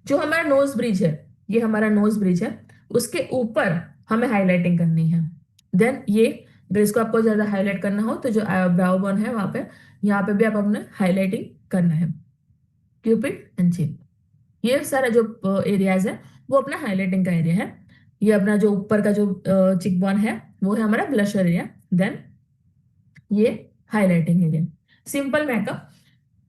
जो हमारा नोज ब्रिज है, ये हमारा नोज ब्रिज है, उसके ऊपर हमें हाईलाइटिंग करनी है। देन ये, अगर इसको आपको ज्यादा हाईलाइट करना हो तो जो ब्राउ बोन है वहां पे, यहाँ पे भी आप अपने हाईलाइटिंग करना है, क्यूपिड एंड चिन। ये सारा जो एरियाज है वो अपना हाईलाइटिंग का एरिया है। ये अपना जो ऊपर का जो चिक बोन है वो है हमारा ब्लशर एरिया। देन ये हाईलाइटिंग एरिया। सिंपल मेकअप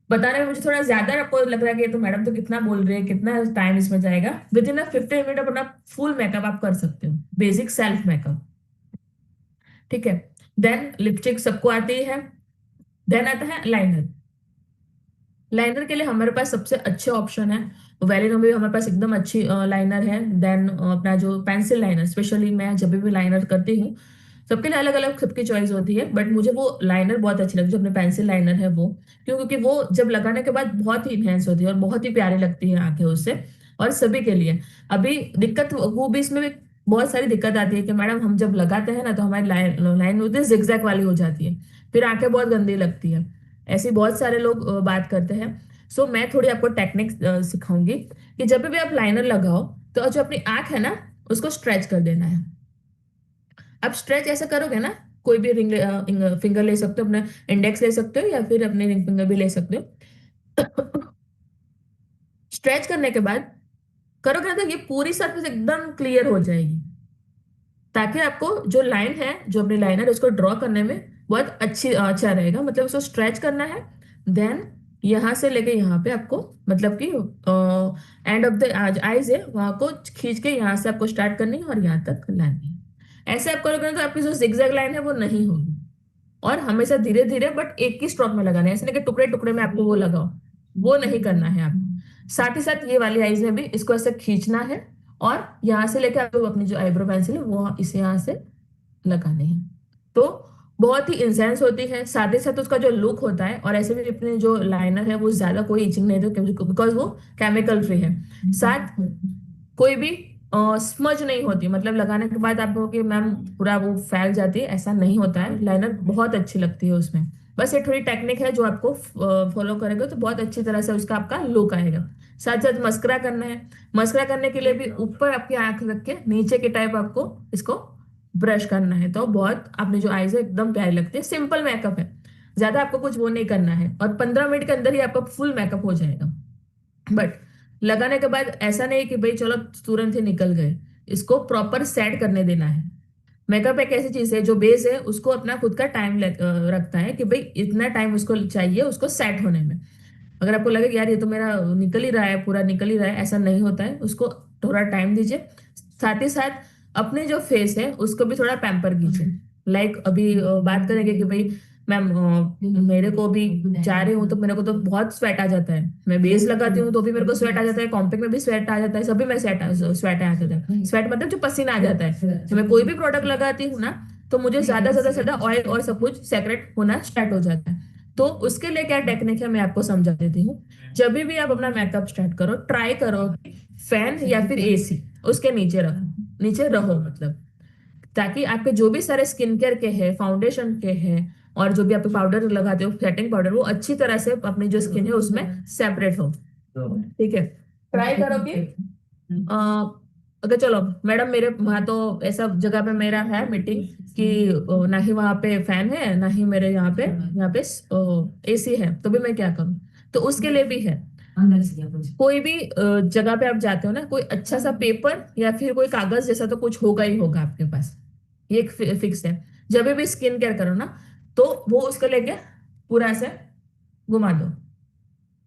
बताने में मुझे थोड़ा ज्यादा आपको लग रहा है कि ये तो मैडम तो कितना बोल रही है, कितना टाइम इसमें जाएगा। विद इन 15 मिनट अपना फुल मेकअप आप कर सकते हो, बेसिक सेल्फ मेकअप। ठीक है। देन लिपस्टिक सबको आती है। देन आता है लाइनर। लाइनर के लिए हमारे पास सबसे अच्छे ऑप्शन है वैलिनो में भी हमारे पास एकदम अच्छी लाइनर है। देन अपना जो पेंसिल लाइनर, स्पेशली मैं जब भी लाइनर करती हूँ, सबके लिए अलग अलग सबकी चॉइस होती है, बट मुझे वो लाइनर बहुत अच्छी लगती है जो अपने पेंसिल लाइनर है वो। क्यों? क्योंकि वो जब लगाने के बाद बहुत ही इनहेंस होती है और बहुत ही प्यारी लगती है आंखें उससे। और सभी के लिए। अभी दिक्कत वो भी इसमें भी बहुत सारी दिक्कत आती है कि मैडम हम जब लगाते हैं ना तो हमारी लाइन लाइन होती है जिगजैग वाली हो जाती है, फिर आंखें बहुत गंदी लगती है। ऐसे बहुत सारे लोग बात करते हैं। सो मैं थोड़ी आपको टेक्निक सिखाऊंगी कि जब भी आप लाइनर लगाओ तो जो अपनी आंख है ना उसको स्ट्रेच कर देना है। आप स्ट्रेच ऐसा करोगे ना, कोई भी रिंग फिंगर ले सकते हो, अपना इंडेक्स ले सकते हो या फिर अपने रिंग फिंगर भी ले सकते हो। स्ट्रेच करने के बाद करोगे ना तो ये पूरी सरफेस एकदम क्लियर हो जाएगी, ताकि आपको जो लाइन है, जो अपनी लाइन है उसको ड्रॉ करने में बहुत अच्छा रहेगा। मतलब उसको स्ट्रेच करना है। देन यहाँ से लेके यहाँ पे आपको, मतलब कि एंड ऑफ द आईज है वहां को खींच के यहाँ से आपको स्टार्ट करनी है और यहाँ तक लानी है। ऐसे आप करोगे ना तो आपकी जो जिगजैग लाइन है वो नहीं होगी। और हमेशा धीरे धीरे बट एक ही स्ट्रोक में लगाना है, ऐसे नहीं कि टुकड़े टुकड़े में आपको वो लगाओ, वो नहीं करना है आपको। साथ ही साथ ये वाली आईज में भी इसको ऐसे खींचना है, और यहाँ से लेकर आपको अपनी जो आईब्रो पेंसिल है वो इसे यहाँ से लगानी है। तो बहुत ही इंसेंस होती है, साथ ही साथ उसका जो लुक होता है, और ऐसे भी अपने जो लाइनर है वो ज्यादा कोई इचिंग नहीं देते बिकॉज वो केमिकल फ्री है। साथ कोई भी स्मज नहीं होती, मतलब लगाने के बाद आपको कि मैम पूरा वो फैल जाती है, ऐसा नहीं होता है। लाइनर बहुत अच्छी लगती है उसमें। बस ये थोड़ी टेक्निक है जो आपको फॉलो करेंगे तो बहुत अच्छी तरह से उसका आपका लुक आएगा। साथ साथ मस्करा करना है। मस्करा करने के लिए भी ऊपर आपकी आंख रख के नीचे के टाइप आपको इसको ब्रश करना है, तो बहुत अपनी जो आईज है एकदम प्यारी लगती है। सिंपल मेकअप है, ज्यादा आपको कुछ वो नहीं करना है, और 15 मिनट के अंदर ही आपका फुल मेकअप हो जाएगा। बट लगाने के बाद ऐसा नहीं कि भाई चलो तुरंत ही निकल गए, इसको प्रॉपर सेट करने देना है। मेकअप एक ऐसी चीज है जो बेस है, उसको अपना खुद का टाइम रखता है कि भाई इतना टाइम उसको चाहिए उसको सेट होने में। अगर आपको लगे कि यार ये तो मेरा निकल ही रहा है, पूरा निकल ही रहा है, ऐसा नहीं होता है, उसको थोड़ा टाइम दीजिए। साथ ही साथ अपने जो फेस है उसको भी थोड़ा पैम्पर कीजिए। लाइक अभी बात करेंगे कि भाई मैम मेरे को भी जा रही हूँ तो मेरे को तो बहुत स्वेट आ जाता है, मैं बेस लगाती हूँ तो भी मेरे को स्वेट आ जाता है, कॉम्पैक्ट में भी स्वेट आ जाता है, सभी में स्वेट आ जाता है। स्वेट मतलब जो पसीना आ जाता है जब मैं कोई भी प्रोडक्ट लगाती हूँ ना, तो मुझे ज्यादा ऑयल और सब कुछ सेक्रेट होना स्टार्ट हो जाता है। तो उसके लिए क्या टेक्निक है मैं आपको समझा देती हूँ। जब भी आप अपना मेकअप स्टार्ट करो, ट्राई करो कि फैन या फिर एसी उसके नीचे रखो, नीचे रहो मतलब, ताकि आपके जो भी सारे स्किन केयर के हैं, फाउंडेशन के हैं, और जो भी आप पाउडर लगाते हो सेटिंग पाउडर, वो अच्छी तरह से अपनी जो स्किन है उसमें सेपरेट हो। ठीक है, ट्राई करो कि अगर चलो मैडम मेरे वहां तो ऐसा जगह पे मेरा है मीटिंग कि ना ही वहां पे फैन है ना ही मेरे यहाँ पे एसी है, तो भी मैं क्या करूं? तो उसके लिए भी है, कोई भी जगह पे आप जाते हो ना, कोई अच्छा सा पेपर या फिर कोई कागज जैसा तो कुछ होगा ही होगा आपके पास, ये एक फिक्स है। जब भी स्किन केयर करो ना, तो वो उसको लेके पूरा से घुमा दो।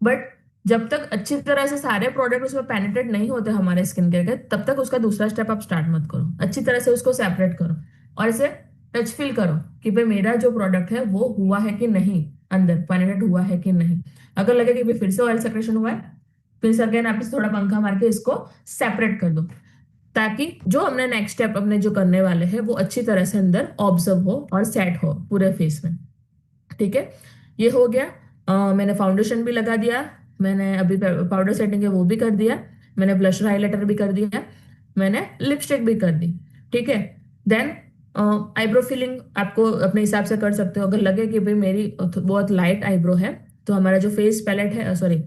बट जब तक अच्छी तरह से सारे प्रोडक्ट उसमें पेनिट्रेट नहीं होते हमारे स्किन केयर के, तब तक उसका दूसरा स्टेप आप स्टार्ट मत करो। अच्छी तरह से उसको सेपरेट करो और इसे टच फील करो कि भाई मेरा जो प्रोडक्ट है वो हुआ है कि नहीं, अंदर पेनिट्रेट हुआ है कि नहीं। अगर लगे कि भाई फिर से ऑयल सेक्रेशन हुआ है, फिर से अगेन आप इसे थोड़ा पंखा मार के इसको सेपरेट कर दो, ताकि जो हमने नेक्स्ट स्टेप अपने जो करने वाले हैं वो अच्छी तरह से अंदर ऑब्जर्व हो और सेट हो पूरे फेस में। ठीक है, ये हो गया। मैंने फाउंडेशन भी लगा दिया, मैंने अभी पाउडर सेटिंग है वो भी कर दिया, मैंने ब्लशर हाइलाइटर भी कर दिया, मैंने लिपस्टिक भी कर दी। ठीक है, देन आईब्रो फिलिंग आपको अपने हिसाब से कर सकते हो। अगर लगे कि भाई मेरी बहुत लाइट आईब्रो है, तो हमारा जो फेस पैलेट है, सॉरी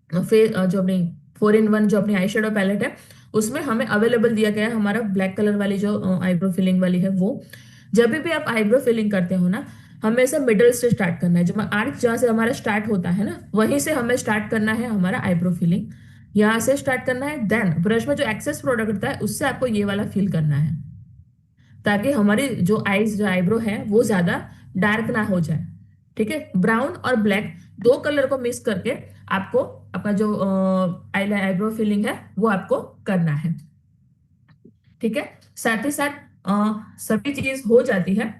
फेस जो अपनी 4 in 1 जो अपनी आई शेडो पैलेट है, उसमें हमें अवेलेबल दिया गया है हमारा ब्लैक कलर वाली जो आईब्रो फिलिंग वाली है वो। जब भी आप आईब्रो फिलिंग करते हो ना, हमेशा मिडल से स्टार्ट करना है। जब आर्क जहाँ से हमारा स्टार्ट होता है ना, वहीं से हमें स्टार्ट करना है हमारा आईब्रो फिलिंग, यहाँ से स्टार्ट करना है। देन ब्रश में जो एक्सेस प्रोडक्ट होता है उससे आपको ये वाला फील करना है, ताकि हमारी जो आईज जो आईब्रो है वो ज्यादा डार्क ना हो जाए। ठीक है, ब्राउन और ब्लैक दो कलर को मिक्स करके आपको अपना जो आई आईब्रो फिलिंग है वो आपको करना है। ठीक है, साथ ही साथ सभी चीज हो जाती है,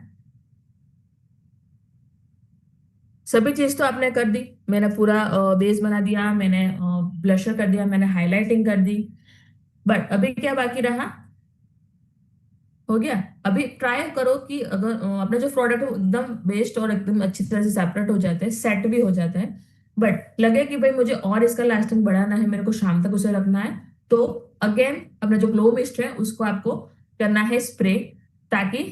सभी चीज तो आपने कर दी। मैंने पूरा बेस बना दिया, मैंने ब्लशर कर दिया, मैंने हाइलाइटिंग कर दी। बट अभी क्या बाकी रहा? हो गया। अभी ट्राई करो कि अगर अपना जो प्रोडक्ट है वो एकदम बेस्ट और एकदम अच्छी तरह से सेपरेट हो जाते हैं, सेट भी हो जाता है, बट लगे कि भाई मुझे और इसका लास्टिंग बढ़ाना है, मेरे को शाम तक उसे रखना है, तो अगेन अपना जो ग्लो मिस्ट है उसको आपको करना है स्प्रे, ताकि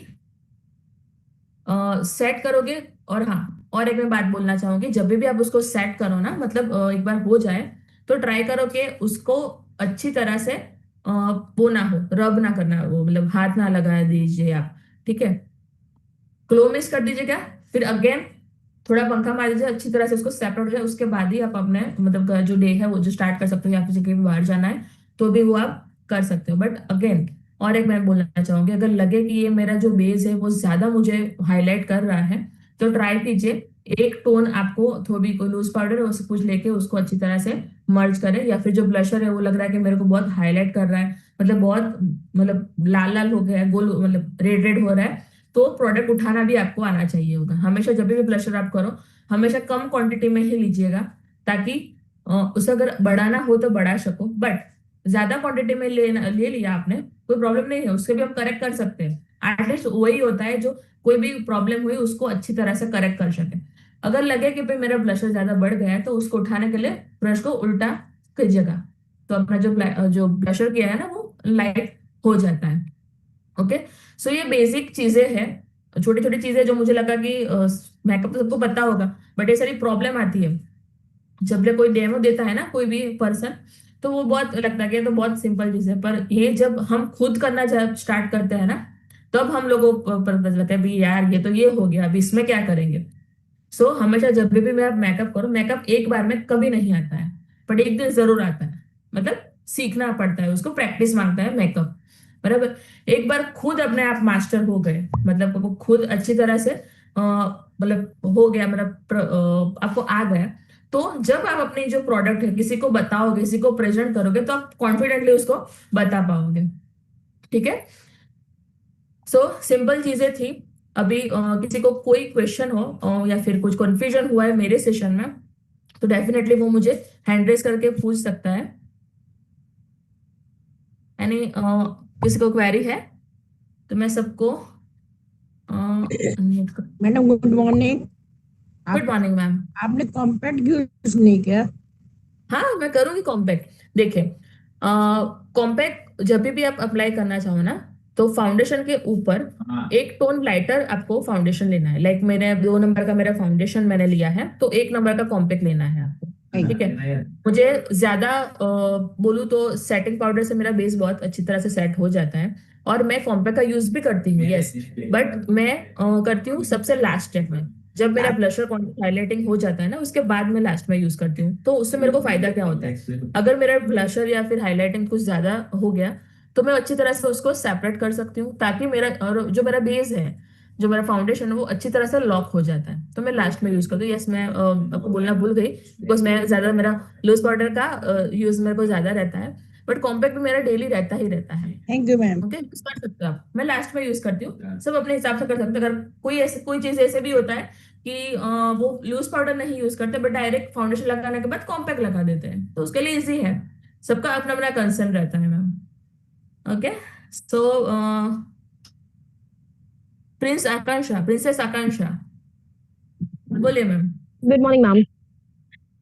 सेट करोगे। और हाँ, और एक मैं बात बोलना चाहूंगी, जब भी आप उसको सेट करो ना, मतलब एक बार हो जाए, तो ट्राई करो कि उसको अच्छी तरह से वो ना हो, रब ना करना, वो मतलब हाथ ना लगा दीजिए आप। ठीक है, क्लो मिस कर दीजिए क्या, फिर अगेन थोड़ा पंखा मार दीजिए, अच्छी तरह से उसको सेपरेट हो जाए, उसके बाद ही आप अपने मतलब जो डे है वो जो स्टार्ट कर सकते हो, या फिर कहीं बाहर जाना है तो भी वो आप कर सकते हो। बट अगेन और एक मैं बोलना चाहूंगी, अगर लगे कि ये मेरा जो बेस है वो ज्यादा मुझे हाईलाइट कर रहा है, तो ट्राई कीजिए एक टोन आपको थोड़ी कोई लूज पाउडर है उससे कुछ लेके उसको अच्छी तरह से मर्ज करें, या फिर जो ब्लशर है वो लग रहा है कि मेरे को बहुत हाईलाइट कर रहा है, मतलब बहुत मतलब लाल लाल हो गया है, गोल मतलब रेड रेड हो रहा है, तो प्रोडक्ट उठाना भी आपको आना चाहिए होगा। हमेशा जब भी ब्लशर आप करो, हमेशा कम क्वांटिटी में ही लीजिएगा, ताकि उसे अगर बढ़ाना हो तो बढ़ा सको। बट ज्यादा क्वांटिटी में ले लिया आपने, कोई प्रॉब्लम नहीं है, उसके भी हम करेक्ट कर सकते हैं। एटलीस्ट वही होता है जो कोई भी प्रॉब्लम हुई उसको अच्छी तरह से करेक्ट कर सके। अगर लगे कि भाई मेरा ब्लशर ज्यादा बढ़ गया है, तो उसको उठाने के लिए ब्रश को उल्टा कीजिएगा, तो अपना जो ब्लशर किया है ना वो लाइट हो जाता है। ओके, सो ये बेसिक चीजें हैं, छोटी छोटी चीजें जो मुझे लगा कि मेकअप तो सबको पता होगा, बट ये सारी प्रॉब्लम आती है जब ले कोई डेमो देता है ना कोई भी पर्सन, तो वो बहुत लगता है कि ये तो बहुत सिंपल चीज है, पर ये जब हम खुद करना जब स्टार्ट करते हैं ना, तब हम लोगों को पता चलता है भी यार ये तो ये हो गया, अब इसमें क्या करेंगे। सो हमेशा जब भी आप मेकअप करो, मेकअप एक बार में कभी नहीं आता है, बट एक दिन जरूर आता है, मतलब सीखना पड़ता है, उसको प्रैक्टिस मांगता है मेकअप। बराबर। एक बार खुद अपने आप मास्टर हो गए, मतलब वो खुद अच्छी तरह से मतलब हो गया, मतलब आपको आ गया, तो जब आप अपनी जो प्रोडक्ट है किसी को बताओगे, किसी को प्रेजेंट करोगे, तो आप कॉन्फिडेंटली उसको बता पाओगे। ठीक है। सो सिंपल चीजें थी। अभी किसी को कोई क्वेश्चन हो या फिर कुछ कंफ्यूजन हुआ है मेरे सेशन में, तो डेफिनेटली वो मुझे हैंड रेस करके पूछ सकता है। यानी किसी को क्वेरी है तो मैं सबको अनम्यूट कर। Madam good morning. गुड आप मॉर्निंग मैम। आपने कॉम्पैक्ट क्यों यूज नहीं किया? हाँ, मैं करूंगी कॉम्पैक्ट। देखिए, कॉम्पैक्ट जब भी आप अप्लाई करना चाहो ना, तो फाउंडेशन के ऊपर एक टोन लाइटर आपको फाउंडेशन लेना है। लाइक मेरे 2 नंबर का मेरा फाउंडेशन मैंने लिया है, तो 1 नंबर का कॉम्पैक्ट लेना है आपको। ठीक है। मुझे ज्यादा बोलूँ तो सेटिंग पाउडर से मेरा बेस बहुत अच्छी तरह से सेट हो जाता है, और मैं कॉम्पैक्ट का यूज भी करती हूँ, यस। बट मैं करती हूँ सबसे लास्ट स्टेप में, जब मेरा आप ब्लशर कॉन्टैक्ट हाइलाइटिंग हो जाता है ना, उसके बाद में लास्ट में यूज करती हूँ। तो उससे मेरे को फायदा क्या होता है, अगर मेरा ब्लशर या फिर हाइलाइटिंग कुछ ज्यादा हो गया, तो मैं अच्छी तरह से उसको सेपरेट कर सकती हूँ, ताकि मेरा और जो मेरा बेस है, जो मेरा फाउंडेशन है, वो अच्छी तरह से लॉक हो जाता है। तो मैं लास्ट में यूज करती हूँ। यस, मैं आपको बोलना भूल गई, बिकॉज मैं ज्यादा मेरा लूज पाउडर का यूज मेरे को ज्यादा रहता है, बट कॉम्पैक्ट भी मेरा डेली रहता ही रहता है। Thank you ma'am. Okay, use कर सकते हो आप, मैं लास्ट में यूज करती हूँ। सब अपने हिसाब से कर सकते हैं। अगर कोई चीज ऐसे भी होता है कि वो लूज पाउडर नहीं यूज करते, बट डायरेक्ट फाउंडेशन लगाने के बाद कॉम्पैक्ट लगा देते हैं, तो उसके लिए इजी है। सबका अपना अपना कंसर्न रहता है ma'am. Okay. So princess Akanksha, बोलिए ma'am. Good morning ma'am.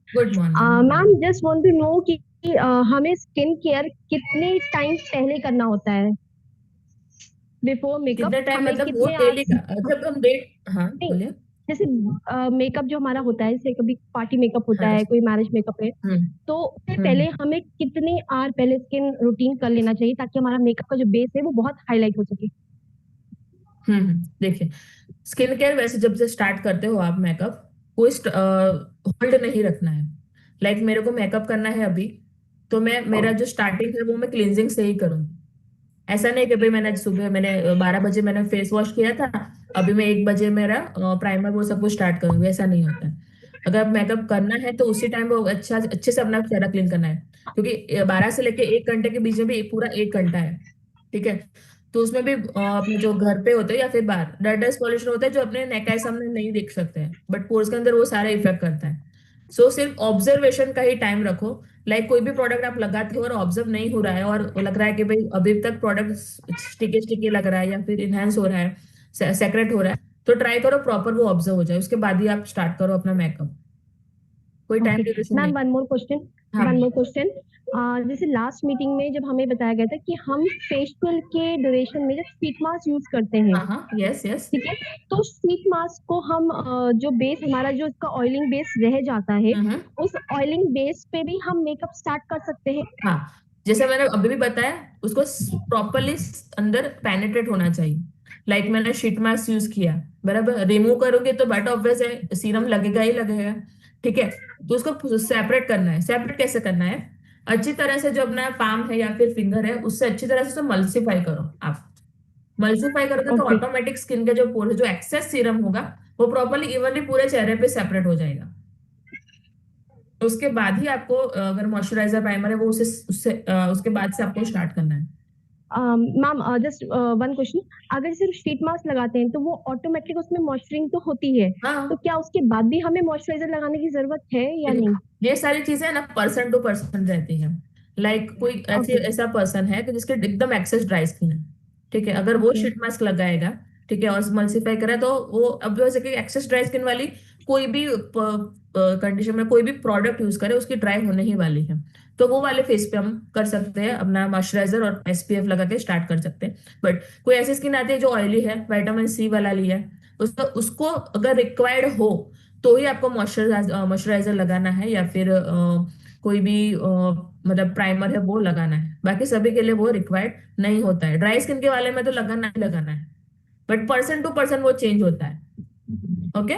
Good morning. Ma'am just want to know कि हमें स्किन केयर कितने टाइम पहले करना होता है, बिफोर मेकअप कितने टाइम हमें मतलब वो कितने डेली आवर्स? का, जब हम डेट, हाँ नहीं, बोलिए। जैसे मेकअप जो हमारा होता है, जैसे कभी पार्टी मेकअप होता हाँ है, जी। कोई मैरिज मेकअप है, हम्म। तो उससे हम्म। पहले हमें कितने आवर पहले स्किन रूटीन कर लेना चाहिए ताकि हमारा मेकअप का जो बेस है वो बहुत हाईलाइट हो सके? देखिए, स्किन केयर वैसे जब से स्टार्ट करते हो आप मेकअप, कोई होल्ड नहीं रखना है। लाइक मेरे को मेकअप करना है अभी, तो मैं मेरा जो स्टार्टिंग है वो मैं क्लींजिंग से ही करूंगी। ऐसा नहीं कि भाई मैंने सुबह मैंने 12 बजे मैंने फेस वॉश किया था, अभी मैं 1 बजे मेरा प्राइमर वो सब कुछ स्टार्ट करूंगी, ऐसा नहीं होता है। अगर मेकअप करना है तो उसी टाइम वो अच्छा अच्छे से अपना चेहरा क्लीन करना है, क्योंकि 12 से लेके 1 घंटे के बीच में भी पूरा 1 घंटा है। ठीक है। तो उसमें भी अपने जो घर पे होते हैं या फिर बाहर डेड डस्ट पॉल्यूशन होता है, जो अपने नेक आई सामने नहीं देख सकते हैं, बट पोर्स के अंदर वो सारा इफेक्ट करता है। सो सिर्फ ऑब्जर्वेशन का ही टाइम रखो। लाइक कोई भी प्रोडक्ट आप लगाते हो और ऑब्जर्व नहीं हो रहा है, और लग रहा है कि भाई अभी तक प्रोडक्ट स्टिकी स्टिकी लग रहा है या फिर इनहेंस हो रहा है, सेक्रेट हो रहा है, तो ट्राई करो प्रॉपर वो ऑब्जर्व हो जाए, उसके बाद ही आप स्टार्ट करो अपना मेकअप। कोई टाइम ओके ड्यूरेशन नहीं। मैम, हाँ। One more question. जैसे लास्ट मीटिंग में जब हमें बताया गया था कि हम फेशियल के ड्यूरेशन में जब शीट मास्क यूज करते हैं, हाँ। हाँ। Yes yes. ठीक है, तो शीट मास्क को हम जो बेस हमारा जो इसका ऑयलिंग बेस रह जाता है, हम्म। उस ऑयलिंग बेस पे भी हम मेकअप स्टार्ट कर सकते हैं? हाँ, जैसे मैंने अभी भी बताया, उसको प्रॉपरली अंदर पेनिट्रेट होना चाहिए। लाइक मैंने शीट मास्क यूज किया, बराबर, रिमूव करोगे तो बट ऑब्वियस है सीरम लगेगा ही लगेगा। ठीक है। तो उसको सेपरेट करना है। सेपरेट कैसे करना है, अच्छी तरह से जो अपना पाम है या फिर फिंगर है, उससे अच्छी तरह से उसे मल्सीफाई करो आप। मल्सीफाई करोगे तो ओके। ऑटोमेटिक स्किन के जो पोर जो एक्सेस सीरम होगा, वो प्रॉपरली इवनली पूरे चेहरे पे सेपरेट हो जाएगा। तो उसके बाद ही आपको अगर मॉइस्चराइजर प्राइमर है वो उसे उससे उसके बाद से आपको स्टार्ट करना है। Ma'am just one question. अगर सिर्फ शीट मास्क लगाते हैं तो वो ऑटोमेटिक उसमें मॉइस्चरिंग तो होती है, तो हाँ, क्या उसके बाद भी हमें मॉइस्चराइजर लगाने की जरूरत है या देखिए, नहीं? ये सारी चीजें ना पर्सन टू पर्सन रहती हैं। लाइक कोई ऐसे ओके। ऐसा पर्सन है कि जिसके एकदम एक्सेस ड्राई स्किन है। ठीक है, अगर वो ओके। शीट मास्क लगाएगा, ठीक है, और मल्सीफाई करे, तो वो अब जैसे कि एक्सेस ड्राई स्किन वाली कोई भी कंडीशन में कोई भी प्रोडक्ट यूज करे, उसकी ड्राई होने ही वाली है। तो वो वाले फेस पे हम कर सकते हैं अपना मॉइस्चराइजर और एसपीएफ लगा के स्टार्ट कर सकते हैं। बट कोई ऐसी स्किन आती है जो ऑयली है, विटामिन सी वाला लिया है, उसको उसको अगर रिक्वायर्ड हो तो ही आपको मॉइस्चराइजर लगाना है, या फिर कोई भी मतलब प्राइमर है वो लगाना है। बाकी सभी के लिए वो रिक्वायर्ड नहीं होता है। ड्राई स्किन के वाले में तो लगाना ही लगाना है, बट पर्सन टू पर्सन वो चेंज होता है। ओके।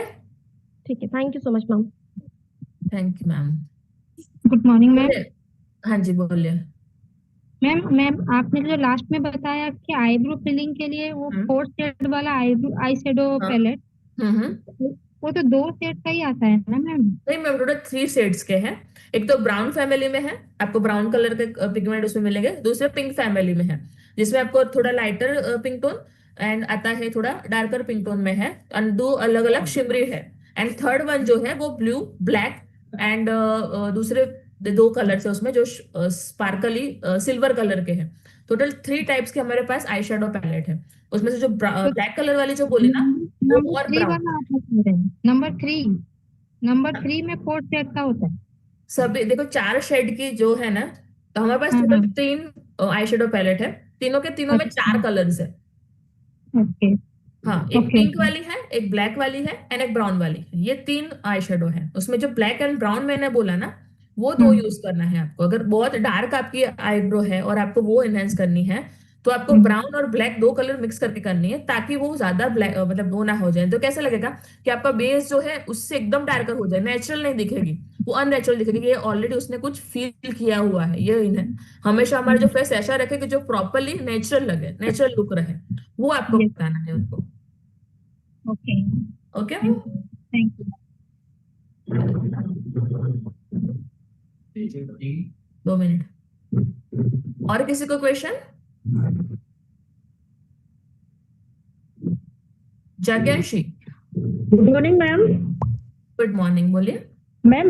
ठीक है, thank you so much ma'am. Thank you ma'am. Good morning ma'am. बोलिए। हाँ जी, बोलिए। मैम आपने जो लास्ट में बताया कि आईब्रो फिलिंग के लिए वो हम्म 4 शेड वाला आईब्रो आई शेडो हाँ पैलेट, हम्म वो तो 2 शेड का ही आता है ना मैम? नहीं मैम, टोटल 3 शेड्स के हैं। एक तो ब्राउन फैमिली में है, आपको ब्राउन कलर के पिगमेंट उसमें मिलेंगे। दूसरे पिंक फैमिली में है, जिसमें आपको थोड़ा लाइटर पिंक टोन एंड आता है, थोड़ा डार्कर पिंक टोन में है, एंड दो अलग अलग शिमरी है। एंड थर्ड वन जो है वो ब्लू ब्लैक एंड दूसरे दो कलर्स है उसमें, जो स्पार्कली सिल्वर कलर के हैं। टोटल 3 टाइप्स के हमारे पास आई शेडो पैलेट है। उसमें से जो तो ब्लैक कलर वाली जो बोली ना, वो नंबर और 3 ब्राउन। वाला आप बता रहे हैं, नंबर 3 में 4 शेड का होता है। सभी देखो, 4 शेड की जो है ना, तो हमारे पास हाँ टोटल हाँ। 3 आई शेडो पैलेट है। तीनों के तीनों में अच्छा। 4 कलर्स है। ओके हाँ, एक ओके पिंक ओके। वाली है, एक ब्लैक वाली है एंड एक ब्राउन वाली है। ये 3 आई शेडो है। उसमें जो ब्लैक एंड ब्राउन मैंने बोला ना, वो दो हम्म यूज करना है आपको। अगर बहुत डार्क आपकी आईब्रो है और आपको वो एनहेंस करनी है, तो आपको हम्म ब्राउन और ब्लैक दो कलर मिक्स करके करनी है, ताकि वो ज्यादा ब्लैक मतलब वो ना हो जाए। तो कैसा लगेगा कि आपका बेस जो है उससे एकदम डार्कर हो जाए, नेचुरल नहीं दिखेगी, वो अननेचुरल दिखेगी। ये ऑलरेडी उसने कुछ फील किया हुआ है। ये इन्हें हमेशा हमारा जो हम्म। फेस ऐसा रखे कि जो प्रॉपरली नेचुरल लगे, नेचुरल लुक रहे, वो आपको यस। बताना है उनको। Okay. Okay, thank you. 2 minute. और किसी को question? Jagyanshi, good morning ma'am. Good morning, बोलिए। मैम,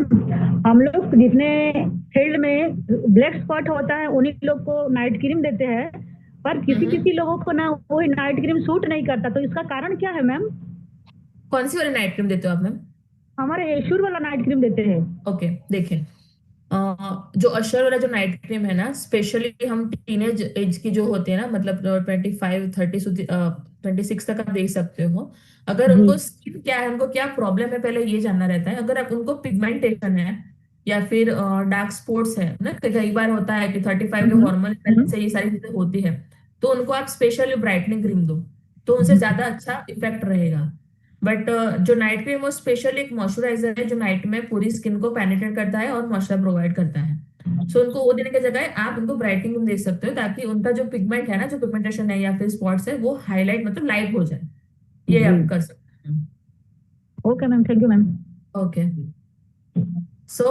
हम लोग जितने फील्ड में ब्लैक स्पॉट होता है उन्हीं लोग को नाइट क्रीम देते हैं, पर किसी हम्म किसी लोगों को ना वो नाइट क्रीम सूट नहीं करता, तो इसका कारण क्या है मैम? कौन सी वाली नाइट क्रीम देते हो आप मैम? हमारे एश्योर वाला नाइट क्रीम देते हैं। ओके, देखिए, जो अशर वाला जो नाइट क्रीम है ना, स्पेशली हम टीनेज एज की जो होती है ना, मतलब 25 30 26 तक आप देख सकते हो। अगर जी। उनको स्किन क्या है, उनको क्या प्रॉब्लम है, पहले ये जानना रहता है। अगर आप उनको पिगमेंटेशन है या फिर डार्क स्पॉट्स है ना, कई बार होता है कि 35 के हम्म, हार्मोन हम्म, से ये सारी चीजें होती है, तो उनको आप स्पेशली ब्राइटनिंग क्रीम दो, तो उनसे ज्यादा अच्छा इफेक्ट रहेगा। बट जो नाइट क्रीम वो स्पेशल एक मॉइस्चराइजर है, जो नाइट में पूरी स्किन को पेनिट्रेट करता है और मॉइस्चर प्रोवाइड करता है। सो उनको वो देने की जगह आप उनको ब्राइटनिंग क्रीम दे सकते हो, ताकि उनका जो पिगमेंट है ना, जो पिगमेंटेशन है या फिर स्पॉट्स है, वो हाईलाइट मतलब लाइट हो जाए। ये जी। आप कर सकते हैं। Okay ma'am, thank you ma'am. Okay, so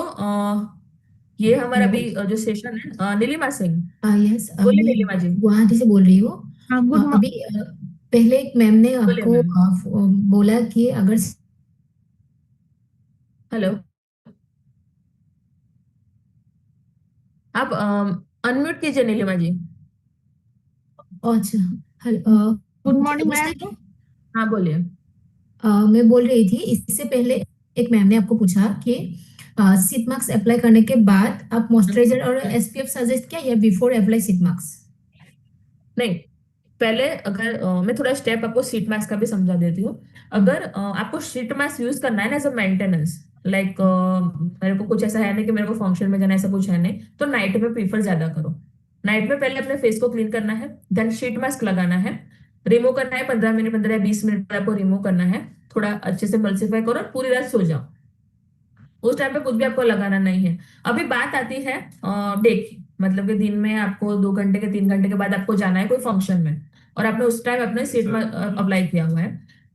ये हमारा हेलो। अभी जो सेशन है, नीलिमा सिंह, यस, बोलिए मैं नीलिमा जी। गुवाहाटी से बोल रही हूँ। हाँ गुड अभी पहले एक मैम ने बोलिए आपको मैम। बोला कि अगर हेलो, आप अनम्यूट कीजिए नीलिमा जी। अच्छा, गुड मुझे मॉर्निंग अभी मैम। सही है? हाँ बोलिए। मैं बोल रही थी, इससे पहले एक मैम ने आपको पूछा कि शीट मास्क अप्लाई करने के बाद आप मॉइस्चराइजर और एसपीएफ सजेस्ट किया या बिफोर अप्लाई शीट मास्क? नहीं, पहले अगर मैं थोड़ा स्टेप आपको शीट मास्क का भी समझा देती हूँ। अगर आपको शीट मास्क यूज करना है ना एज अ मेंटेनेंस, लाइक मेरे को कुछ ऐसा है नहीं कि मेरे को फंक्शन में जाना, ऐसा कुछ है नहीं, तो नाइट में प्रीफर ज्यादा करो। नाइट में पहले अपने फेस को क्लीन करना है, देन शीट मास्क लगाना है, रिमूव करना है 15 मिनट, 15 या 20 मिनट आपको रिमूव करना है। थोड़ा अच्छे से मल्सीफाई करो और पूरी रात सो जाओ। उस टाइम पे कुछ भी आपको लगाना नहीं है। अभी बात आती है डे की, मतलब कि दिन में आपको 2 घंटे के 3 घंटे के बाद आपको जाना है कोई फंक्शन में, और आपने उस टाइम अपने सीट में अप्लाई किया हुआ है,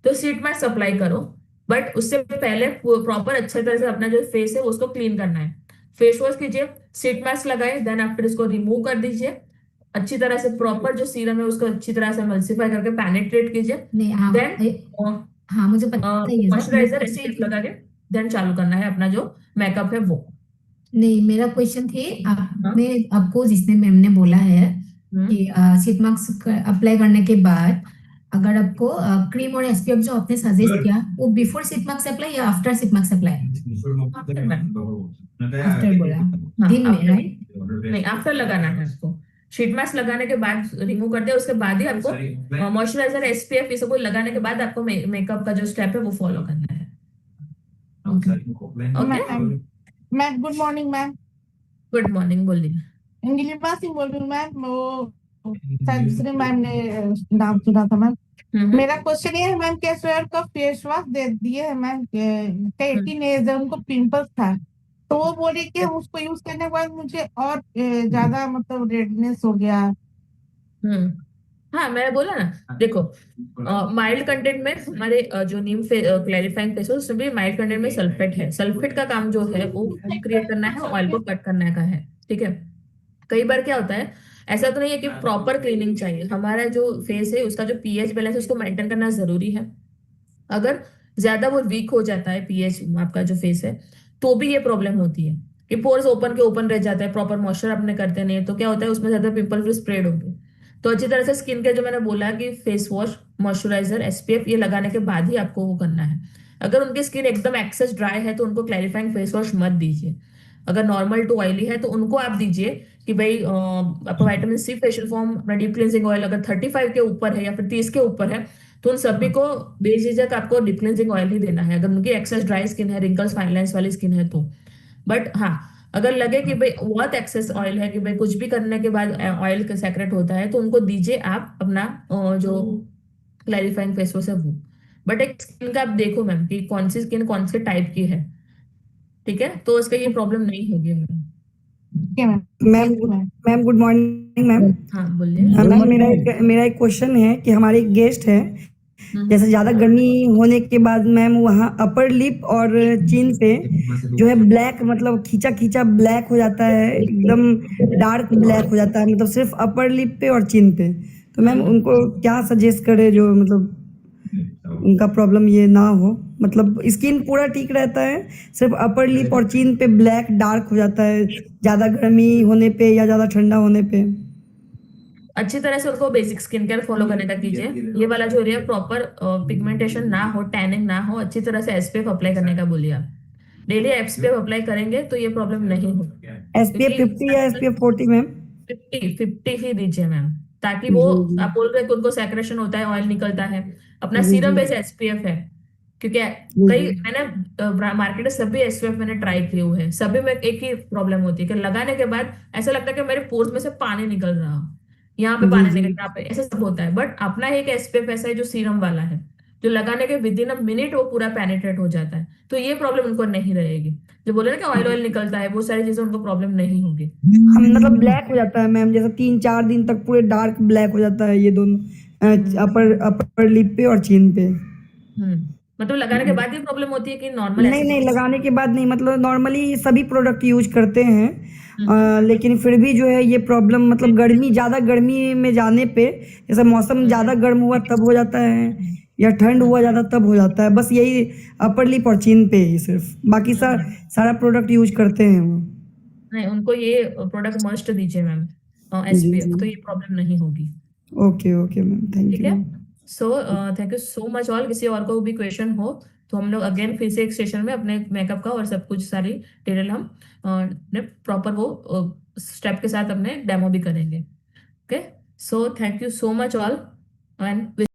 तो सीट मास्क अप्लाई करो। बट उससे पहले प्रॉपर अच्छे तरह से अपना जो फेस है उसको क्लीन करना है। फेस वॉश कीजिए, सीट मास्क लगाए, देन आप फिर इसको रिमूव कर दीजिए। अच्छी तरह से प्रॉपर जो सीरम है उसको अच्छी तरह से मल्सीफाई करके पेनिट्रेट कीजिए। नहीं, हाँ, देन हाँ मुझे पता ही है सर, मेरा मॉइस्चराइजर क्वेश्चन एसपीएफ लगा के देन चालू करना है अपना जो मेकअप है वो। नहीं, मेरा क्वेश्चन थे, हाँ आपने आपको जिसने मैम ने बोला है हम्म कि शीट मास्क अप्लाई करने के बाद अगर आपको क्रीम और एसपीएफ जो आपने सजेस्ट किया, वो बिफोर शीट मास्क अप्लाई या after sheet mask apply? After ma'am. After बोला, हाँ दिन में, आफ्टर, राइट? नहीं आफ्टर लगाना है आपको। शीट मास्क लगाने के बाद रिमूव कर दे, उसके बाद ही आपको मॉइस्चराइजर एसपीएफ ये सब कुछ लगाने के बाद आपको मेकअप का जो स्टेप है वो फॉलो करना है। Okay, ma'am. Ma'am good morning ma'am. Good morning, बोलिए। नीलिमा सिंह बोल रही हूँ मैम। वो शायद दूसरे मैम ने नाम सुना था मैम। हम्म मेरा क्वेश्चन ये है मैम, कैशवेयर का फेस वॉश दे दिए है मैम, हम्म 18 एज है, उनको पिंपल्स था, तो वो बोली कि उसको यूज करने के बाद मुझे और ज्यादा मतलब रेडनेस हो गया। हाँ, मैंने बोला ना, देखो, माइल्ड कंटेंट में हमारे जो नीम क्लैरिफाइंग फेस वॉश, उसमें भी माइल्ड कंटेंट में सल्फेट है। सल्फेट का काम जो है वो फोम क्रिएट करना है, ऑयल को कट करने का है। ठीक है। कई बार क्या होता है, ऐसा तो नहीं है कि प्रॉपर क्लीनिंग चाहिए, हमारा जो फेस है उसका जो पीएच बैलेंस है उसको मेंटेन करना जरूरी है। अगर ज्यादा वो वीक हो जाता है पीएच आपका जो फेस है, तो भी ये प्रॉब्लम होती है कि पोर्स ओपन के ओपन रह जाता है, प्रॉपर मॉइस्चर आपने करते नहीं है, तो क्या होता है उसमें ज्यादा पिंपल फिर स्प्रेड होंगे। तो अच्छी तरह से स्किन के जो मैंने बोला कि फेस वॉश, मॉइस्चराइजर, एसपीएफ ये लगाने के बाद ही आपको वो करना है। अगर उनकी स्किन एकदम एक्सेस ड्राई है तो उनको क्लैरिफाइंग फेस वॉश मत दीजिए। अगर नॉर्मल टू ऑयली है तो उनको आप दीजिए कि भाई आपका विटामिन सी फेशियल फॉर्म, अपना डीप क्लींजिंग ऑयल अगर 35 के ऊपर है या फिर 30 के ऊपर है, तो उन सभी को बेझिझक आपको डीप क्लींजिंग ऑयल ही देना है, अगर उनकी एक्सेस ड्राई स्किन है, रिंकल्स फाइन लाइंस वाली स्किन है तो। बट हाँ, अगर लगे कि भाई बहुत एक्सेस ऑयल है, कि भाई कुछ भी करने के बाद ऑयल का सेक्रेट होता है, तो उनको दीजिए आप अपना जो क्लैरिफाइंग फेस वॉश है वो। बट एक स्किन का आप देखो मैम कि कौन सी स्किन कौन से टाइप की है। ठीक है, तो उसका ये प्रॉब्लम नहीं होगी मैम। ठीक है ma'am, ma'am thank you ma'am. Ma'am good morning ma'am. हाँ, बोलिए। मैम मेरा एक क्वेश्चन है कि हमारे एक गेस्ट है, हम्म। जैसे ज़्यादा गर्मी होने के बाद मैम वहाँ अपर लिप और चिन पे जो है ब्लैक, मतलब खींचा खींचा ब्लैक हो जाता है, एकदम डार्क ब्लैक हो जाता है, मतलब सिर्फ अपर लिप पे और चिन पे। तो मैम उनको क्या सजेस्ट करें जो मतलब उनका प्रॉब्लम ये ना हो, मतलब स्किन पूरा ठीक रहता है, सिर्फ अपर लिप और चिन पे ब्लैक डार्क हो जाता है ज़्यादा गर्मी होने पे या ज़्यादा ठंडा होने पे। अच्छी तरह से उनको बेसिक स्किन केयर फॉलो करने का कीजिए। ये वाला जो एरिया प्रॉपर पिगमेंटेशन ना हो, टैनिंग ना हो, अच्छी तरह से एसपीएफ अप्लाई करने का बोलिए आप। डेली एसपीएफ अप्लाई करेंगे तो ये प्रॉब्लम नहीं होगी, SPF क्योंकि 50 या SPF 40 मैम? 50 ही दीजिए मैम, ताकि वो, जी जी आप बोल रहे हैं कि उनको सेक्रेशन होता है, ऑयल निकलता है, अपना जी सीरम जी बेस एसपीएफ है। क्योंकि जी कई जी मैंने मार्केट में सभी एसपीएफ मैंने ट्राई किए हुए हैं, सभी में एक ही प्रॉब्लम होती है कि लगाने के बाद ऐसा लगता है कि मेरे पोर्स में से पानी निकल रहा हो, यहाँ पे जी पानी जी निकल रहा है, यहाँ पे ऐसा सब होता है। बट अपना एक एसपीएफ ऐसा है जो सीरम वाला है, जो लगाने के विद इन अ मिनट वो पूरा पेनिट्रेट हो जाता है, तो ये प्रॉब्लम उनको नहीं रहेगी। जो बोले ना कि ऑयल ऑयल निकलता है, वो सारी चीजें उनको प्रॉब्लम नहीं होगी। हम मतलब ब्लैक हो जाता है मैम, जैसे 3-4 दिन तक पूरे डार्क ब्लैक हो जाता है ये दोनों, अपर अपर लिप पे और चिन पे। मतलब लगाने के बाद ये प्रॉब्लम होती है कि नॉर्मल नहीं ऐसे? नहीं, लगाने के बाद नहीं, मतलब नॉर्मली सभी प्रोडक्ट यूज करते हैं, हम्म। लेकिन फिर भी जो है ये प्रॉब्लम, मतलब गर्मी, ज़्यादा गर्मी में जाने पे, जैसे मौसम ज़्यादा गर्म हुआ तब हो जाता है या ठंड हुआ ज़्यादा तब हो जाता है, बस यही अपर लिप और चिन पे ही सिर्फ, बाकी सारा प्रोडक्ट यूज करते हैं वो। नहीं, उनको ये प्रोडक्ट मस्ट दीजिए मैम, जी जी, एसपीएफ, तो ये प्रॉब्लम नहीं होगी। ओके ओके मैम, थैंक ठीक यू है। Ma'am. So thank you so much all. किसी और को भी क्वेश्चन हो तो हम लोग अगेन फिर से एक सेशन में अपने मेकअप का और सब कुछ सारी डिटेल हम प्रॉपर वो स्टेप के साथ अपने डेमो भी करेंगे। Okay. So thank you so much all and